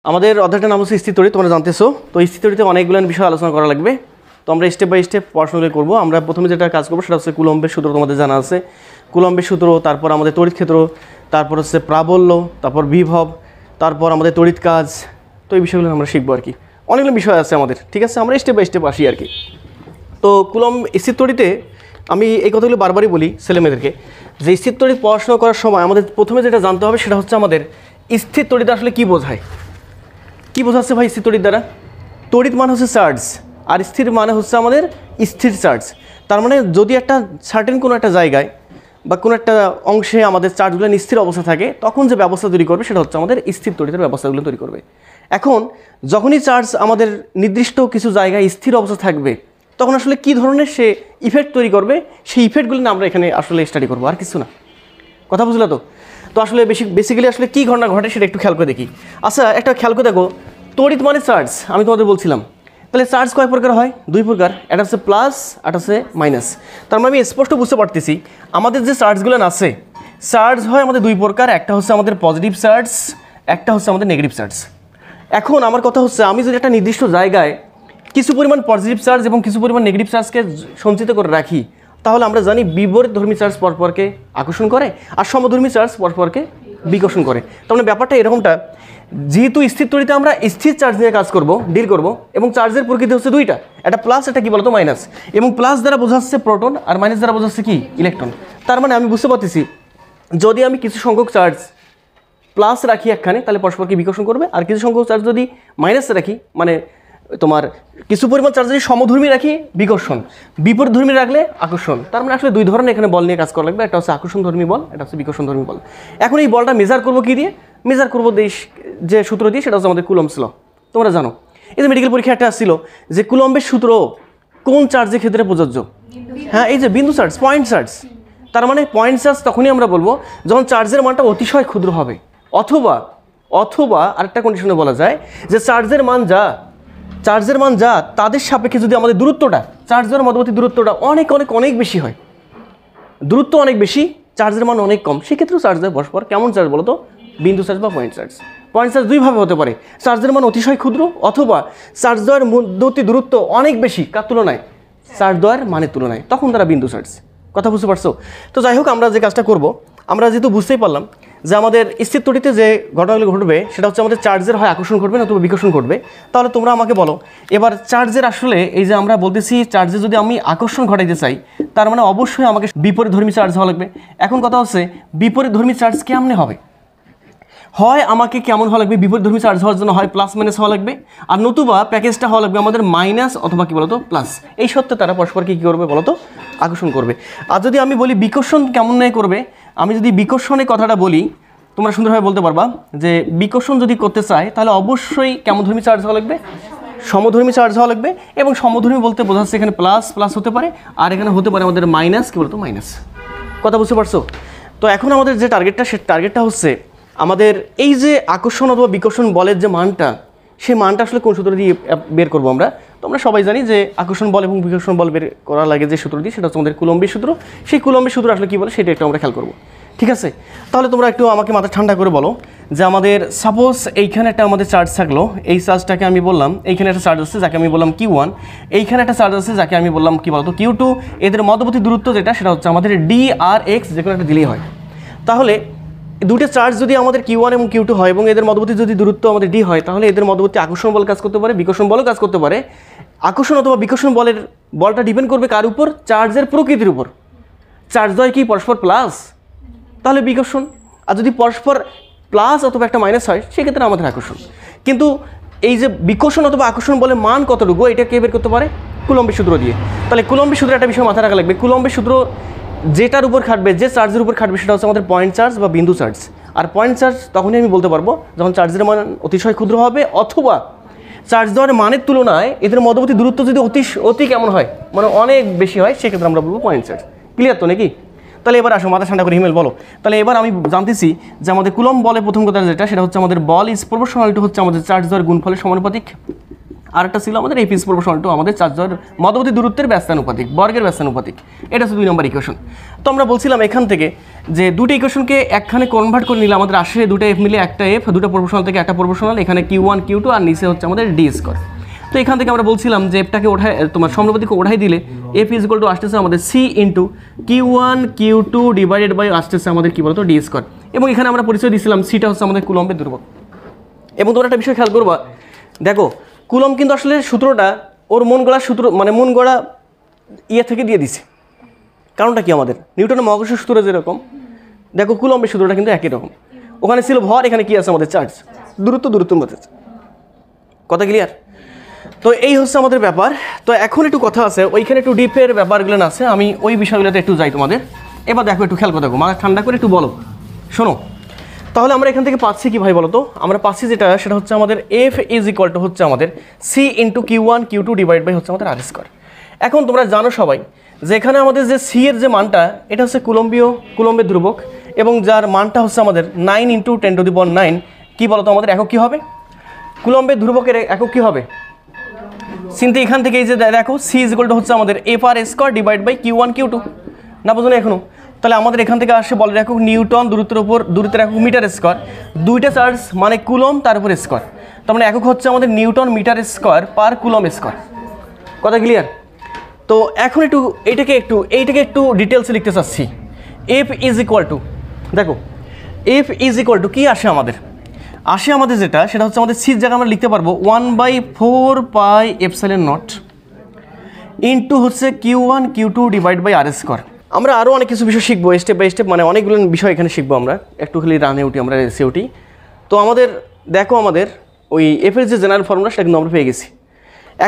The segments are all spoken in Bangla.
আমাদের অধ্যায়টার নাম হচ্ছে স্থির তড়িৎ, তোমরা জানতেছো। তো স্থির তড়িতে অনেকগুলো বিষয় আলোচনা করা লাগবে। তো আমরা স্টেপ বাই স্টেপ পড়াশোনা করবো। আমরা প্রথমে যেটা কাজ করবো সেটা হচ্ছে কুলম্বের সূত্র, তোমাদের জানা আছে কুলম্বের সূত্র, তারপর আমাদের তড়িৎ ক্ষেত্র, তারপর হচ্ছে প্রাবল্য, তারপর বিভব, তারপর আমাদের তড়িৎ কাজ। তো এই বিষয়গুলো আমরা শিখবো আর কি। অনেকগুলো বিষয় আছে আমাদের, ঠিক আছে? আমরা স্টেপ বাই স্টেপ আসি আর কি। তো কুলম্ব স্থির তড়িতে আমি এই কথাগুলো বারবারই বলি ছেলেমেয়েদেরকে যে স্থির তড়িৎ পড়াশোনা করার সময় আমাদের প্রথমে যেটা জানতে হবে সেটা হচ্ছে আমাদের স্থির তড়িৎ আসলে কী বোঝায়। কী বোঝাচ্ছে ভাই স্থির তড়িৎ দ্বারা? তড়িৎ মানে হচ্ছে চার্জ, আর স্থির মানে হচ্ছে আমাদের স্থির চার্জ। তার মানে যদি একটা সার্টেন কোনো একটা জায়গায় বা কোনো একটা অংশে আমাদের চার্জগুলো স্থির অবস্থা থাকে, তখন যে ব্যবস্থা তৈরি করবে সেটা হচ্ছে আমাদের স্থির তড়িতের ব্যবস্থাগুলো তৈরি করবে। এখন যখনই চার্জ আমাদের নির্দিষ্ট কিছু জায়গায় স্থির অবস্থা থাকবে, তখন আসলে কী ধরনের সে ইফেক্ট তৈরি করবে, সেই ইফেক্টগুলি না আমরা এখানে আসলে স্টাডি করবো, আর কিছু না। কথা বুঝলে তো? তো আসলে বেসিক্যালি আসলে কী ঘটনা ঘটে সেটা একটু খেয়াল করে দেখি। আচ্ছা, একটা খেয়াল করে দেখো, তড়িৎ মানে চার্জ, আমি তোমাদের বলছিলাম। তাহলে চার্জ কয় প্রকার হয়? দুই প্রকার, একটা হচ্ছে প্লাস, একটা হচ্ছে মাইনাস। তার মানে আমি স্পষ্ট বুঝতে পারতেছি আমাদের যে চার্জগুলো আছে, চার্জ হয় আমাদের দুই প্রকার, একটা হচ্ছে আমাদের পজিটিভ চার্জ, একটা হচ্ছে আমাদের নেগেটিভ চার্জ। এখন আমার কথা হচ্ছে, আমি যদি একটা নির্দিষ্ট জায়গায় কিছু পরিমাণ পজিটিভ চার্জ এবং কিছু পরিমাণ নেগেটিভ চার্জকে সঞ্চিত করে রাখি, তাহলে আমরা জানি বিপরীতধর্মী চার্জ পরপরকে আকর্ষণ করে আর সমধর্মী চার্জ পরপরকে বিকর্ষণ করে। তার মানে ব্যাপারটা এরকমটা, যেহেতু স্থির তড়িতে আমরা স্থির চার্জ নিয়ে কাজ করব, ডিল করব, এবং চার্জের প্রকৃতি হচ্ছে দুইটা, একটা প্লাস, একটা কি বলতো মাইনাস। এবং প্লাস দ্বারা বোঝাচ্ছে প্রোটন আর মাইনাস দ্বারা বোঝাচ্ছে কি ইলেকট্রন। তার মানে আমি বুঝতে পারতেছি যদি আমি কিছু সংখ্যক চার্জ প্লাস রাখি একখানে, তাহলে পরস্পরকে বিকর্ষণ করবে, আর কিছু সংখ্যক চার্জ যদি মাইনাসে রাখি, মানে তোমার কিছু পরিমাণ চার্জ যদি সমধর্মী রাখি বিকর্ষণ, বিপরীতধর্মী রাখলে আকর্ষণ। তার মানে আসলে দুই ধরনের এখানে বল নিয়ে কাজ করা লাগবে, একটা হচ্ছে আকর্ষণধর্মী বল, একটা হচ্ছে বিকর্ষণধর্মী বল। এখন এই বলটা মেজার করবো কি দিয়ে? মেজার করবো যে সূত্র দিয়ে, সেটা হচ্ছে আমাদের কুলম্বস ল। তোমরা জানো এই যে মেডিকেল পরীক্ষা একটা আসছিল যে কুলম্বের সূত্র কোন চার্জের ক্ষেত্রে প্রযোজ্য? হ্যাঁ, এই যে বিন্দু চার্জ, পয়েন্ট চার্জ। তার মানে পয়েন্ট চার্জ তখনই আমরা বলবো যখন চার্জের মানটা অতিশয় ক্ষুদ্র হবে, অথবা আরেকটা কন্ডিশনে বলা যায় যে চার্জের মান যা তাদের সাপেক্ষে যদি আমাদের দূরত্বটা, চার্জের মধ্যবর্তী দূরত্বটা অনেক বেশি হয়, দূরত্ব অনেক বেশি, চার্জের মান অনেক কম, সেক্ষেত্রেও চার্জের পরস্পর কেমন চার্জ বলো তো? বিন্দু চার্জ বা পয়েন্ট চার্জ। পয়েন্ট চার্জ দুইভাবে হতে পারে, চার্জের মান অতিশয় ক্ষুদ্র, অথবা চার্জ দ্বয়ের মধ্যবর্তী দূরত্ব অনেক বেশি, কার তুলনায়? চার্জ দ্বয়ের মানের তুলনায়, তখন তারা বিন্দু চার্জ। কথা বুঝতে পারছো? তো যাই হোক, আমরা যে কাজটা করব, আমরা যেহেতু বুঝতেই পারলাম যে আমাদের স্থির তড়িতে যে ঘটনাগুলো ঘটবে সেটা হচ্ছে আমাদের চার্জের হয় আকর্ষণ ঘটবে না অথবা বিকর্ষণ ঘটবে। তাহলে তোমরা আমাকে বলো এবার, চার্জের আসলে এই যে আমরা বলতেছি চার্জে যদি আমি আকর্ষণ ঘটাইতে চাই, তার মানে অবশ্যই আমাকে বিপরীতধর্মী চার্জ হওয়া লাগবে। এখন কথা হচ্ছে বিপরীতধর্মী চার্জ কেমনে হবে? হয় আমাকে কেমন হওয়া লাগবে? বিপরীতধর্মী চার্জ হওয়ার জন্য হয় প্লাস মাইনাস হওয়া লাগবে, আর নতুবা প্যাকেজটা হওয়া লাগবে আমাদের মাইনাস অথবা কি বলতো প্লাস। এই সত্ত্বে তারা পরস্পরকে কী করবে বলতো? আকর্ষণ করবে। আর যদি আমি বলি বিকর্ষণ কেমন নয় করবে, আমি যদি বিকর্ষণের কথাটা বলি, তোমরা সুন্দরভাবে বলতে পারবা যে বিকর্ষণ যদি করতে চাই তাহলে অবশ্যই কেমনধর্মী চার্জ হওয়া লাগবে? সমধর্মী চার্জ হওয়া লাগবে। এবং সমধর্মী বলতে বোঝাচ্ছে এখানে প্লাস হতে পারে, আর এখানে হতে পারে আমাদের মাইনাস, কি বলতো মাইনাস। কথা বুঝতে পারছো? তো এখন আমাদের যে টার্গেটটা, সে টার্গেটটা হচ্ছে আমাদের এই যে আকর্ষণ অথবা বিকর্ষণ বলের যে মানটা, সেই মানটা আসলে কোন সূত্র দিয়ে বের করবো আমরা? তো আমরা সবাই জানি যে আকর্ষণ বল এবং বিকর্ষণ বল বের করা লাগে যে সূত্র দিয়ে, সেটা হচ্ছে আমাদের কুলম্বের সূত্র। সেই কুলম্বের সূত্র আসলে কী বলে সেটা একটু আমরা খেয়াল করবো, ঠিক আছে? তাহলে তোমরা একটু আমাকে মাথা ঠান্ডা করে বলো যে আমাদের সাপোজ এইখানে একটা আমাদের চার্জ থাকলো, এই চার্জটাকে আমি বললাম, এইখানে একটা চার্জ আছে যাকে আমি বললাম Q1, এইখানে একটা চার্জ আছে যাকে আমি বললাম কি বলতো Q2। এদের মধ্যবর্তী দূরত্ব যেটা, সেটা হচ্ছে আমাদের D আর X, যে কোনো একটা দিলেই হয়। তাহলে দুটো চার্জ যদি আমাদের Q1 এবং Q2 হয় এবং এদের মধ্যবর্তী যদি দূরত্ব আমাদের D হয়, তাহলে এদের মধ্যবর্তী আকর্ষণ বল কাজ করতে পারে, বিকর্ষণ বলও কাজ করতে পারে। আকর্ষণ অথবা বিকর্ষণ বলটা ডিপেন্ড করবে কার উপর? চার্জের প্রকৃতির উপর। চার্জ দ্বয় কি পরস্পর প্লাস, তাহলে বিকর্ষণ। আর যদি পরস্পর প্লাস অথবা একটা মাইনাস হয়, সেক্ষেত্রে আমাদের আকর্ষণ। কিন্তু এই যে বিকর্ষণ অথবা আকর্ষণ বলের মান কতটুকু, এটা কে বের করতে পারে? কুলম্বের সূত্র দিয়ে। তাহলে কুলম্বের সূত্রে একটা বিষয় মাথায় রাখা লাগবে, কুলম্বের সূত্র যেটার উপর খাটবে, যে চার্জের উপর খাটবে, সেটা হচ্ছে আমাদের পয়েন্ট চার্জ বা বিন্দু চার্জ। আর পয়েন্ট চার্জ তখনই আমি বলতে পারবো যখন চার্জের মান অতিশয় ক্ষুদ্র হবে, অথবা চার্জ দেওয়ার মানের তুলনায় এদের মধ্যবর্তী দূরত্ব যদি অতি কেমন হয়, মানে অনেক বেশি হয়, সেক্ষেত্রে আমরা বলবো পয়েন্ট চার্জ। ক্লিয়ার তো নাকি? তাহলে এবার আসো, মাথা ঠান্ডা করে হিমেল বলো। তাহলে এবার আমি জানতেছি যে আমাদের কুলম্ব বলে প্রথম কথা যেটা, সেটা হচ্ছে আমাদের বল ইজ প্রপোর্শনাল টু হচ্ছে আমাদের চার্জ দেওয়ার গুণফলের সমানুপাতিক। আরেকটা ছিল আমাদের এফ ইজ প্রপোর্শনাল টু আমাদের চার্জ দেওয়ার মধ্যবর্তী দূরত্বের ব্যস্তানুপাতিক, বর্গের ব্যস্তানুপাতিক। এটা হচ্ছে 2 নম্বর ইকুয়েশন। তো আমরা বলছিলাম এখান থেকে যে দুটো ইকুয়েশনকে একখানে কনভার্ট করে নিলে আমাদের আসে দুটো এফ মিলে একটা এফ, দুটো প্রপোর্শনাল থেকে একটা প্রপোর্শনাল, এখানে Q1 Q2 আর নিচে হচ্ছে আমাদের ডি স্কোয়ার। তো এখান থেকে আমরা বলছিলাম যে এফটাকে ওঠায় তোমার সমানুপাতিক ওঠাই দিলে এফ ইজ ইকুয়াল টু আসতেছে আমাদের C into Q1 Q2 divided by আসতেছে আমাদের কী বলতো ডি স্কোয়ার। এবং এখানে আমরা পরিচয় দিয়েছিলাম সিটা হচ্ছে আমাদের কুলম্বের ধ্রুবক। এবং তোমরা একটা বিষয় খেয়াল করবা, দেখো কুলম্ব কিন্তু আসলে সূত্রটা ওর মন গড়া সূত্র মানে মন গড়া ইয়ে থেকে দিয়ে দিছে। কারণটা কি, আমাদের নিউটনের মহাকর্ষ সূত্র যেরকম, দেখো কুলম্বের সূত্রটা কিন্তু একই রকম। ওখানে ছিল ভর, এখানে কি আছে আমাদের চার্জ, দূরত্ব মধ্যে। কথা ক্লিয়ার? তো এই হচ্ছে আমাদের ব্যাপার। তো এখন একটু কথা আছে, ওইখানে একটু ডিপের ব্যাপারগুলো আছে, আমি ওই বিষয়গুলোতে একটু যাই তোমাদের। এবার দেখো একটু খেয়াল করে দেখো, মাথা ঠান্ডা করে একটু বলো, শোনো। তাহলে আমরা এখান থেকে পাচ্ছি কি ভাই বলো তো, আমরা পাচ্ছি যেটা সেটা হচ্ছে আমাদের এফ ইজ ইকুয়াল টু হচ্ছে আমাদের C into Q1 Q2 divide by হচ্ছে আমাদের আর স্কোয়ার। এখন তোমরা জানো সবাই যে এখানে আমাদের যে সি এর যে মানটা এটা হচ্ছে কুলম্বের ধ্রুবক, এবং যার মানটা হচ্ছে আমাদের 9 × 10⁹ কি বলতো আমাদের একক কী হবে, কুলম্বের ধ্রুবকের একক কী হবে। কিন্তু এখান থেকে এই যে দেখো সি ইজ ইকুয়াল টু হচ্ছে আমাদের F R square divide by Q1 Q2, না বোঝো না এখনো? তাহলে আমাদের এখান থেকে আসে বলের একক নিউটন, দূরত্বের একক মিটার স্কোয়ার, দুইটা চার্জ মানে কুলম তার উপর স্কোয়ার, তার মানে একক হচ্ছে আমাদের newton metre square per coulomb square. কথা ক্লিয়ার? তো এখন এইটাকে একটু ডিটেলসে লিখতে চাচ্ছি। এফ ইজ ইকুয়াল টু, দেখো এফ ইজ ইকুয়াল টু কী আসে আমাদের যেটা সেটা হচ্ছে আমাদের সির জায়গায় আমরা লিখতে পারবো 1/4πε0 ইন্টু হচ্ছে Q1 Q2 divide by R square. আমরা আরও অনেক কিছু বিষয় শিখবো স্টেপ বাই স্টেপ, মানে অনেকগুলো বিষয় এখানে শিখবো আমরা, একটু খালি রানে উঠি আমরা রেসে উঠি। তো আমাদের দেখো আমাদের ওই এফের যে জেনারেল ফর্মুলা সেটা কিন্তু আমরা পেয়ে গেছি।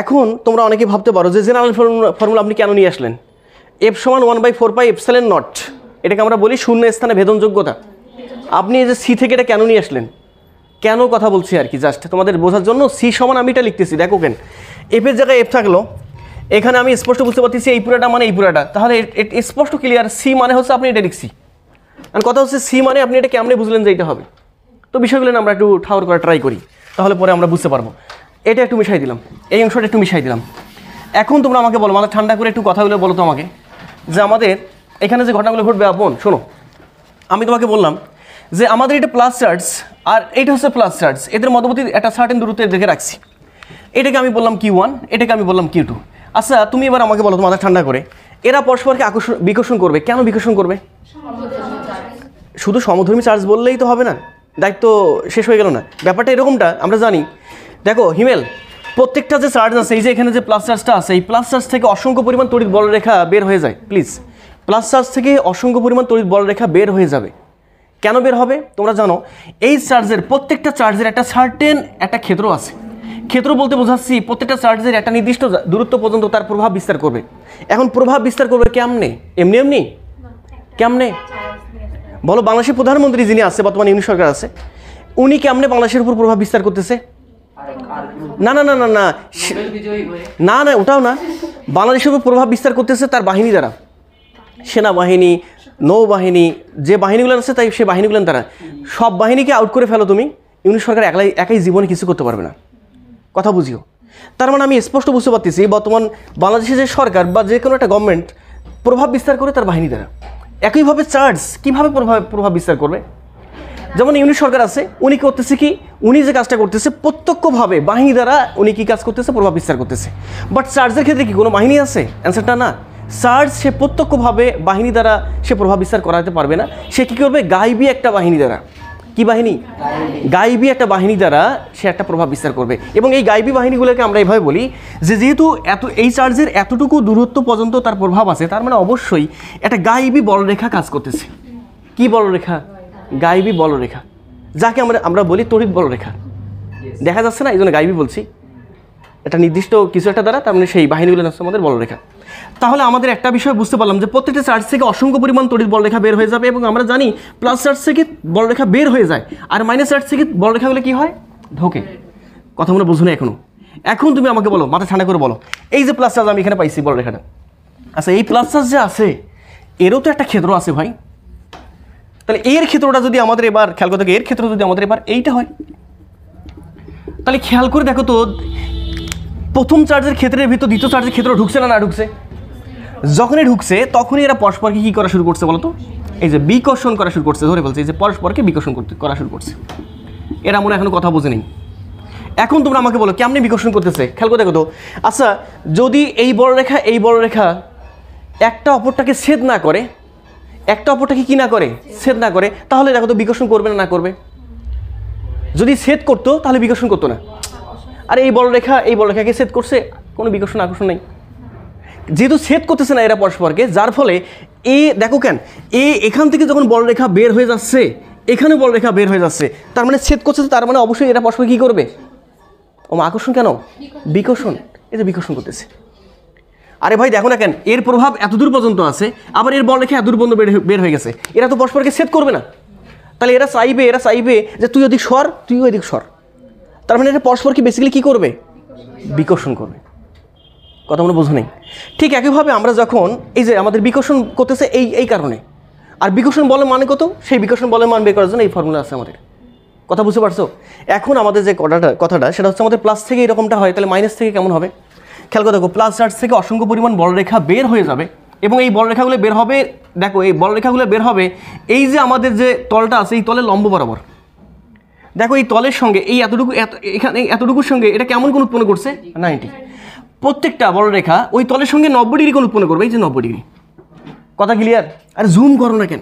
এখন তোমরা অনেকেই ভাবতে পারো যে জেনারেল ফর্মুলা আপনি কেন নিয়ে আসলেন, এফ সমান 1/4πε0, এটাকে আমরা বলি শূন্য স্থানে ভেদন যোগ্যতা। আপনি এই যে সি থেকে এটা কেন নিয়ে আসলেন, কেন কথা বলছি আর কি, জাস্ট তোমাদের বোঝার জন্য। সি সমান আমি এটা লিখতেছি, দেখো কেন এফের জায়গায় এফ থাকলো, এখানে আমি স্পষ্ট বুঝতে পারতেছি এই পুরাটা মানে এই পুরাটা, তাহলে স্পষ্ট ক্লিয়ার সি মানে হচ্ছে আপনি এটা লিখছি। আর কথা হচ্ছে সি মানে আপনি এটা কেমনে বুঝলেন যে এটা হবে। তো বিষয়গুলো আমরা একটু ঠাউর করা ট্রাই করি, তাহলে পরে আমরা বুঝতে পারবো। এটা একটু মিশাই দিলাম, এই অংশটা একটু মিশাই দিলাম। এখন তোমরা আমাকে বলো, মাথা ঠান্ডা করে একটু কথাগুলো বলো তো আমাকে, যে আমাদের এখানে যে ঘটনাগুলো ঘটবে আপন শোনো। আমি তোমাকে বললাম যে আমাদের এটা প্লাস চার্জ আর এটা হচ্ছে প্লাস চার্জ, এদের মধ্যবর্তী একটা সার্টেন দূরত্বে দেখে রাখছি। এটাকে আমি বললাম Q1, এটাকে আমি বললাম Q2। আচ্ছা তুমি এবার আমাকে বলো তো মাথা ঠান্ডা করে, এরা পরস্পরকে বিকর্ষণ করবে, কেন বিকর্ষণ করবে? শুধু সমধর্মী চার্জ বললেই তো হবে না, দায়িত্ব শেষ হয়ে গেল না। ব্যাপারটা এরকমটা আমরা জানি। দেখো হিমেল, প্রত্যেকটা যে চার্জ আছে, এই যে এখানে যে প্লাস চার্জটা আছে, এই প্লাস চার্জ থেকে অসংখ্য পরিমাণ তড়িৎ বলরেখা বের হয়ে যায়। প্লিজ, প্লাস চার্জ থেকে অসংখ্য পরিমাণ তড়িৎ বলরেখা বের হয়ে যাবে। কেন বের হবে তোমরা জানো, এই চার্জের প্রত্যেকটা চার্জের একটা সার্টেন একটা ক্ষেত্র আছে। ক্ষেত্র বলতে বোঝাচ্ছি প্রত্যেকটা চার্জের একটা নির্দিষ্ট দূরত্ব পর্যন্ত তার প্রভাব বিস্তার করবে। এখন প্রভাব বিস্তার করবে কেমনে? এমনি কেমনে বলো? বাংলাদেশের প্রধানমন্ত্রী যিনি আছে বর্তমানে, ইউনিট সরকার আছে, উনি কেমনে বাংলাদেশের উপর প্রভাব বিস্তার করতেছে? না না না না না না না ওটাও না, বাংলাদেশের উপর প্রভাব বিস্তার করতেছে তার বাহিনী দ্বারা, সেনাবাহিনী, নৌবাহিনী, যে বাহিনীগুলো আছে তাই সে বাহিনীগুলো তারা সব বাহিনীকে আউট করে ফেলো তুমি, ইউনিট সরকার একাই জীবনে কিছু করতে পারবে না। কথা বুঝিও। তার মানে আমি স্পষ্ট বুঝতে পারতেছি বর্তমান বাংলাদেশের যে সরকার বা যে কোনো একটা গভর্নমেন্ট প্রভাব বিস্তার করে তার বাহিনী দ্বারা। একইভাবে চার্জ কীভাবে প্রভাব বিস্তার করবে? যেমন ইউনিট সরকার আছে, উনি করতেছে কি, উনি যে কাজটা করতেছে প্রত্যক্ষভাবে বাহিনী দ্বারা উনি কী কাজ করতেছে? প্রভাব বিস্তার করতেছে। বাট চার্জের ক্ষেত্রে কি কোনো বাহিনী আছে? অ্যান্সারটা না। চার্জ সে প্রত্যক্ষভাবে বাহিনী দ্বারা সে প্রভাব বিস্তার করাতে পারবে না। সে কী করবে? গাইবী একটা বাহিনী দ্বারা। কি বাহিনী? গাইবী একটা বাহিনী দ্বারা সে একটা প্রভাব বিস্তার করবে। এবং এই গাইবী বাহিনীগুলোকে আমরা এইভাবে বলি যে যেহেতু এই চার্জের এতটুকু দূরত্ব পর্যন্ত তার প্রভাব আছে, তার মানে অবশ্যই একটা গাইবী বলরেখা কাজ করতেছে। কি বলরেখা? গাইবী বলরেখা, যাকে আমরা বলি তড়িৎ বলরেখা। দেখা যাচ্ছে না, এই জন্য গাইবী বলছি। একটা নির্দিষ্ট কিছু একটা দ্বারা, তার মানে সেই বাহিনীগুলো হচ্ছে আমাদের বলরেখা। তাহলে আমাদের একটা বিষয় বুঝতে পারলাম যে প্রত্যেকটা চার্জ থেকে অসংখ্য পরিমাণ তড়িৎ বলরেখা বের হয়ে যাবে, এবং আমরা জানি প্লাস চার্জ থেকে বলরেখা বের হয়ে যায়, আর মাইনাস চার্জ থেকে বলরেখাগুলো কী হয়? ঢোকে। কথা মনে বুঝো না এখনো? এখন তুমি আমাকে বলো, মাথা ঠান্ডা করে বলো, এই যে প্লাস চার্জ আমি এখানে পাইছি বলরেখাটা, আচ্ছা এই প্লাস চার্জ যে আছে এরও তো একটা ক্ষেত্র আছে ভাই। তাহলে এর ক্ষেত্রটা যদি আমাদের এবার খেয়াল করতে, এর ক্ষেত্র যদি আমাদের এবার এইটা হয়, তাহলে খেয়াল করে দেখো তো প্রথম চার্জের ক্ষেত্রের ভিতর দ্বিতীয় চার্জের ক্ষেত্র ঢুকছে না ঢুকছে? যখনই ঢুকছে তখনই এরা পরস্পরকে কী করা শুরু করছে বলো তো? এই যে বিকর্ষণ করা শুরু করছে, ধরে বলছে এই যে পরস্পরকে বিকর্ষণ করা শুরু করছে। এরা মনে এখনো কথা বোঝে নেই। এখন তোমরা আমাকে বলো কেমনি বিকর্ষণ করতেছে, খেয়াল করে দেখো তো। আচ্ছা, যদি এই বড় রেখা একটা অপরটাকে ছেদ না করে, একটা অপরটাকে কি না করে, ছেদ না করে, তাহলে দেখো তো বিকর্ষণ করবে না করবে? যদি ছেদ করতো তাহলে বিকর্ষণ করতো না। আর এই বড় রেখাকে ছেদ করছে, কোনো বিকর্ষণ আকর্ষণ নেই। যেহেতু ছেদ করতেছে না এরা পরস্পরকে, যার ফলে দেখো কেন এখান থেকে যখন বড় রেখা বের হয়ে যাচ্ছে, এখানে বড় রেখা বের হয়ে যাচ্ছে, তার মানে ছেদ করছে, তার মানে অবশ্যই এরা পরস্পর কি করবে? আকর্ষণ কেন? বিকর্ষণ। এই যে বিকর্ষণ করতেছে। আরে ভাই দেখো না কেন, এর প্রভাব এতদূর পর্যন্ত আছে, আবার এর বড় রেখা এতদূর পর্যন্ত বের হয়ে গেছে। এরা তো পরস্পরকে ছেদ করবে না, তাহলে এরা চাইবে যে তুই ওদিক সর, তুইও এদিক সর। তার মানে এটা পরস্পরকে বেসিক্যালি কী করবে? বিকর্ষণ করবে। কথা আমরা বোঝো নেই? ঠিক একইভাবে আমরা যখন এই যে আমাদের বিকর্ষণ করতেছে এই কারণে, আর বিকর্ষণ বলের মানে কত, সেই বিকর্ষণ বলের মান বের করার জন্য এই ফর্মুলা আছে আমাদের। কথা বুঝতে পারছো? এখন আমাদের যে কথাটা সেটা হচ্ছে আমাদের প্লাস থেকে এরকমটা হয়, তাহলে মাইনাস থেকে কেমন হবে? খেয়াল করে দেখো, প্লাস চার্জ থেকে অসংখ্য পরিমাণ বড় রেখা বের হয়ে যাবে, এবং এই বড় রেখাগুলো বের হবে, দেখো এই বড় রেখাগুলো বের হবে এই যে আমাদের যে তলটা আছে এই তলের লম্ব বরাবর। দেখো এই তলের সঙ্গে এই এখানে এতটুকুর সঙ্গে এটা কেমন কোণ উৎপন্ন করছে? 90। প্রত্যেকটা বড় রেখা ওই তলের সঙ্গে 90 ডিগ্রি কোণ উৎপন্ন করবে, এই যে 90 ডিগ্রি। কথা ক্লিয়ার? আর জুম করো না কেন,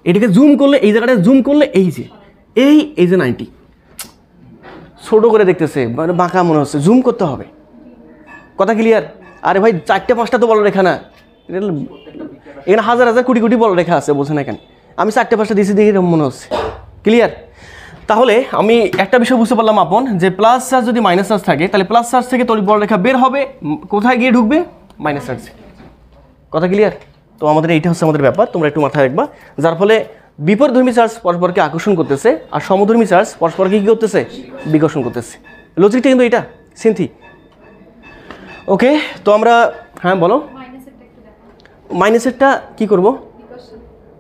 এটাকে জুম করলে এই জায়গাটা জুম করলে এই যে 90 ছোট করে দেখতেছে, মানে বাঁকা মনে হচ্ছে, জুম করতে হবে। কথা ক্লিয়ার? আরে ভাই 4-5টা তো বড় রেখা না, এখানে হাজার হাজার কোটি কোটি বড় রেখা আছে, বোঝে না কেন? আমি 4-5টা দিয়েছি দেখে এরকম মনে হচ্ছে। ক্লিয়ার? তাহলে আমি একটা বিষয় বুঝতে পারলাম আপন, যে প্লাস চার্জ যদি মাইনাস চার্জ থাকে, তাহলে প্লাস চার্জ থেকে তড়িৎ বড় রেখা বের হবে, কোথায় গিয়ে ঢুকবে? মাইনাস চার্জে। কথা ক্লিয়ার? তো আমাদের এইটা হচ্ছে আমাদের ব্যাপার, তোমরা একটু মাথায় রাখবা। যার ফলে বিপরীতধর্মী চার্জ পরস্পরকে আকর্ষণ করতেছে, আর সমধর্মী চার্জ পরস্পরকে কী করতেছে? বিকর্ষণ করতেছে। লজিকটা কিন্তু এটা সিনথি। ওকে, তো আমরা বলো মাইনাসেরটা কী করবো?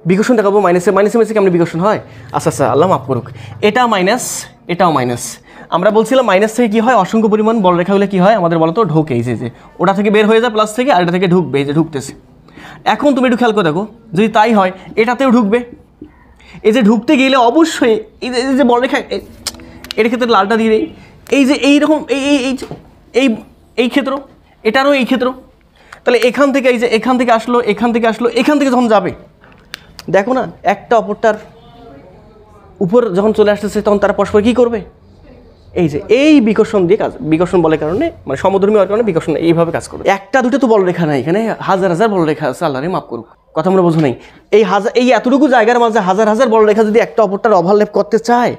বিকর্ষণ দেখাবো। মাইনাসে কেমন বিকর্ষণ হয়? আচ্ছা আল্লাহ মাফ করুক, এটাও মাইনাস। আমরা বলছিলাম মাইনাস থেকে কী হয়? অসংখ্য পরিমাণ বড় রেখাগুলো কী হয় আমাদের বলো তো? ঢোকে। এই যে ওটা থেকে বের হয়ে যায় প্লাস থেকে, আর এটা থেকে ঢুকবে, এই যে ঢুকতেছে। এখন তুমি একটু খেয়াল করে দেখো, যদি তাই হয় এটাতেও ঢুকবে। এই যে ঢুকতে গেলে অবশ্যই এই যে বড় রেখা, এর ক্ষেত্রে লালটা দিয়ে এই যে এইরকম এই ক্ষেত্র, এটারও এই ক্ষেত্র, তাহলে এখান থেকে এই যে এখান থেকে আসলো, এখান থেকে যখন যাবে, দেখো না একটা অপরটার উপর যখন চলে আসতেছে, তখন তারা পরস্পর কী করবে? এই যে এই বিকর্ষণ দিয়ে বিকর্ষণ বলের কারণে, মানে সমধর্মী হওয়ার কারণে বিকর্ষণ এইভাবে কাজ করবে। একটা দুটো তো বড় রেখা নাই, এখানে হাজার হাজার বড় রেখা আছে, আল্লাহরে মাফ করুক। কথা আমরা বোঝো নেই? এই এতটুকু জায়গার মাঝে হাজার হাজার বড় রেখা যদি একটা অপরটার ওভারল্যাপ করতে চায়,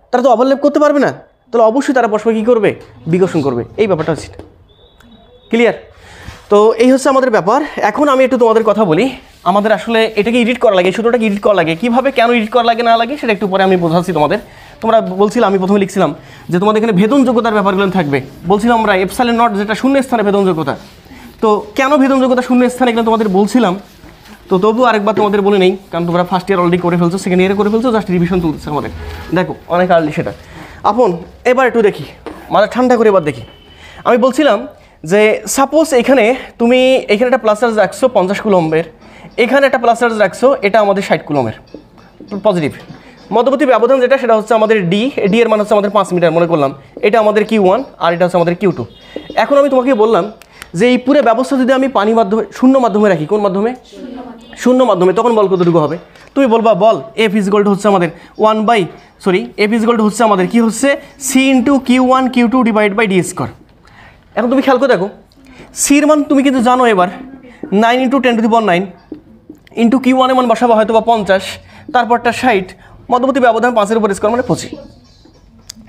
তারা তো ওভারল্যাপ করতে পারবে না, তাহলে অবশ্যই তারা পরস্পর কী করবে? বিকর্ষণ করবে। এই ব্যাপারটা হচ্ছে ক্লিয়ার? তো এই হচ্ছে আমাদের ব্যাপার। এখন আমি একটু তোমাদের কথা বলি, আমাদের আসলে এটাকে এডিট করা লাগে, সূত্রটাকে এডিট করা লাগে, কীভাবে কেন এডিট করা লাগে না লাগে সেটা একটু পরে আমি বোঝাচ্ছি তোমাদের। তোমরা বলছিলাম, আমি প্রথমে লিখছিলাম যে তোমাদের এখানে ভেদনযোগ্যতার ব্যাপারগুলো থাকবে। বলছিলাম আমরা এপসাইলন নট যেটা শূন্য স্থানে ভেদনযোগ্যতা, তো কেন ভেদনযোগ্যতা শূন্য স্থানে এগুলো তোমাদের বলছিলাম। তো তবু আরেকবার তোমাদের বলে নেই, কারণ তোমরা ফার্স্ট ইয়ার অলরেডি করে ফেলছো, সেকেন্ড ইয়ারে করে ফেলছো, জাস্ট রিভিশন চলতেছে আমাদের। দেখো অনেক আর্লি সেটা আপন। এবার একটু দেখি, মাথা ঠান্ডা করে এবার দেখি। আমি বলছিলাম যে সাপোজ এখানে একটা প্লাস চার্জ রাখছো 50 কুলম্বের, এখানে একটা প্লাস চার্জ রাখছো, এটা আমাদের 60 কুলম্বের পজিটিভ। মধ্যবর্তী ব্যবধান যেটা, সেটা হচ্ছে আমাদের ডি এর মান হচ্ছে আমাদের 5 মিটার মনে করলাম। এটা আমাদের Q1 আর এটা হচ্ছে আমাদের Q2। এখন আমি তোমাকে বললাম যে এই পুরো ব্যবস্থা যদি আমি পানি মাধ্যমে শূন্য মাধ্যমে রাখি, কোন মাধ্যমে? শূন্য মাধ্যমে, তখন বল কতটুকু হবে? তুমি বলবা বল F = হচ্ছে আমাদের F = হচ্ছে আমাদের কি হচ্ছে? C × Q1 Q2 / d²। এখন তুমি খেয়াল করে দেখো, সির মান তুমি কিন্তু জানো, এবার 9 × 10⁹ ইন্টু Q1 এর মান বসাবো হয়তো বা 50, তারপরটা 60, মধ্যবর্তী ব্যবধান 5 এর উপর স্কোয়ার মানে 25।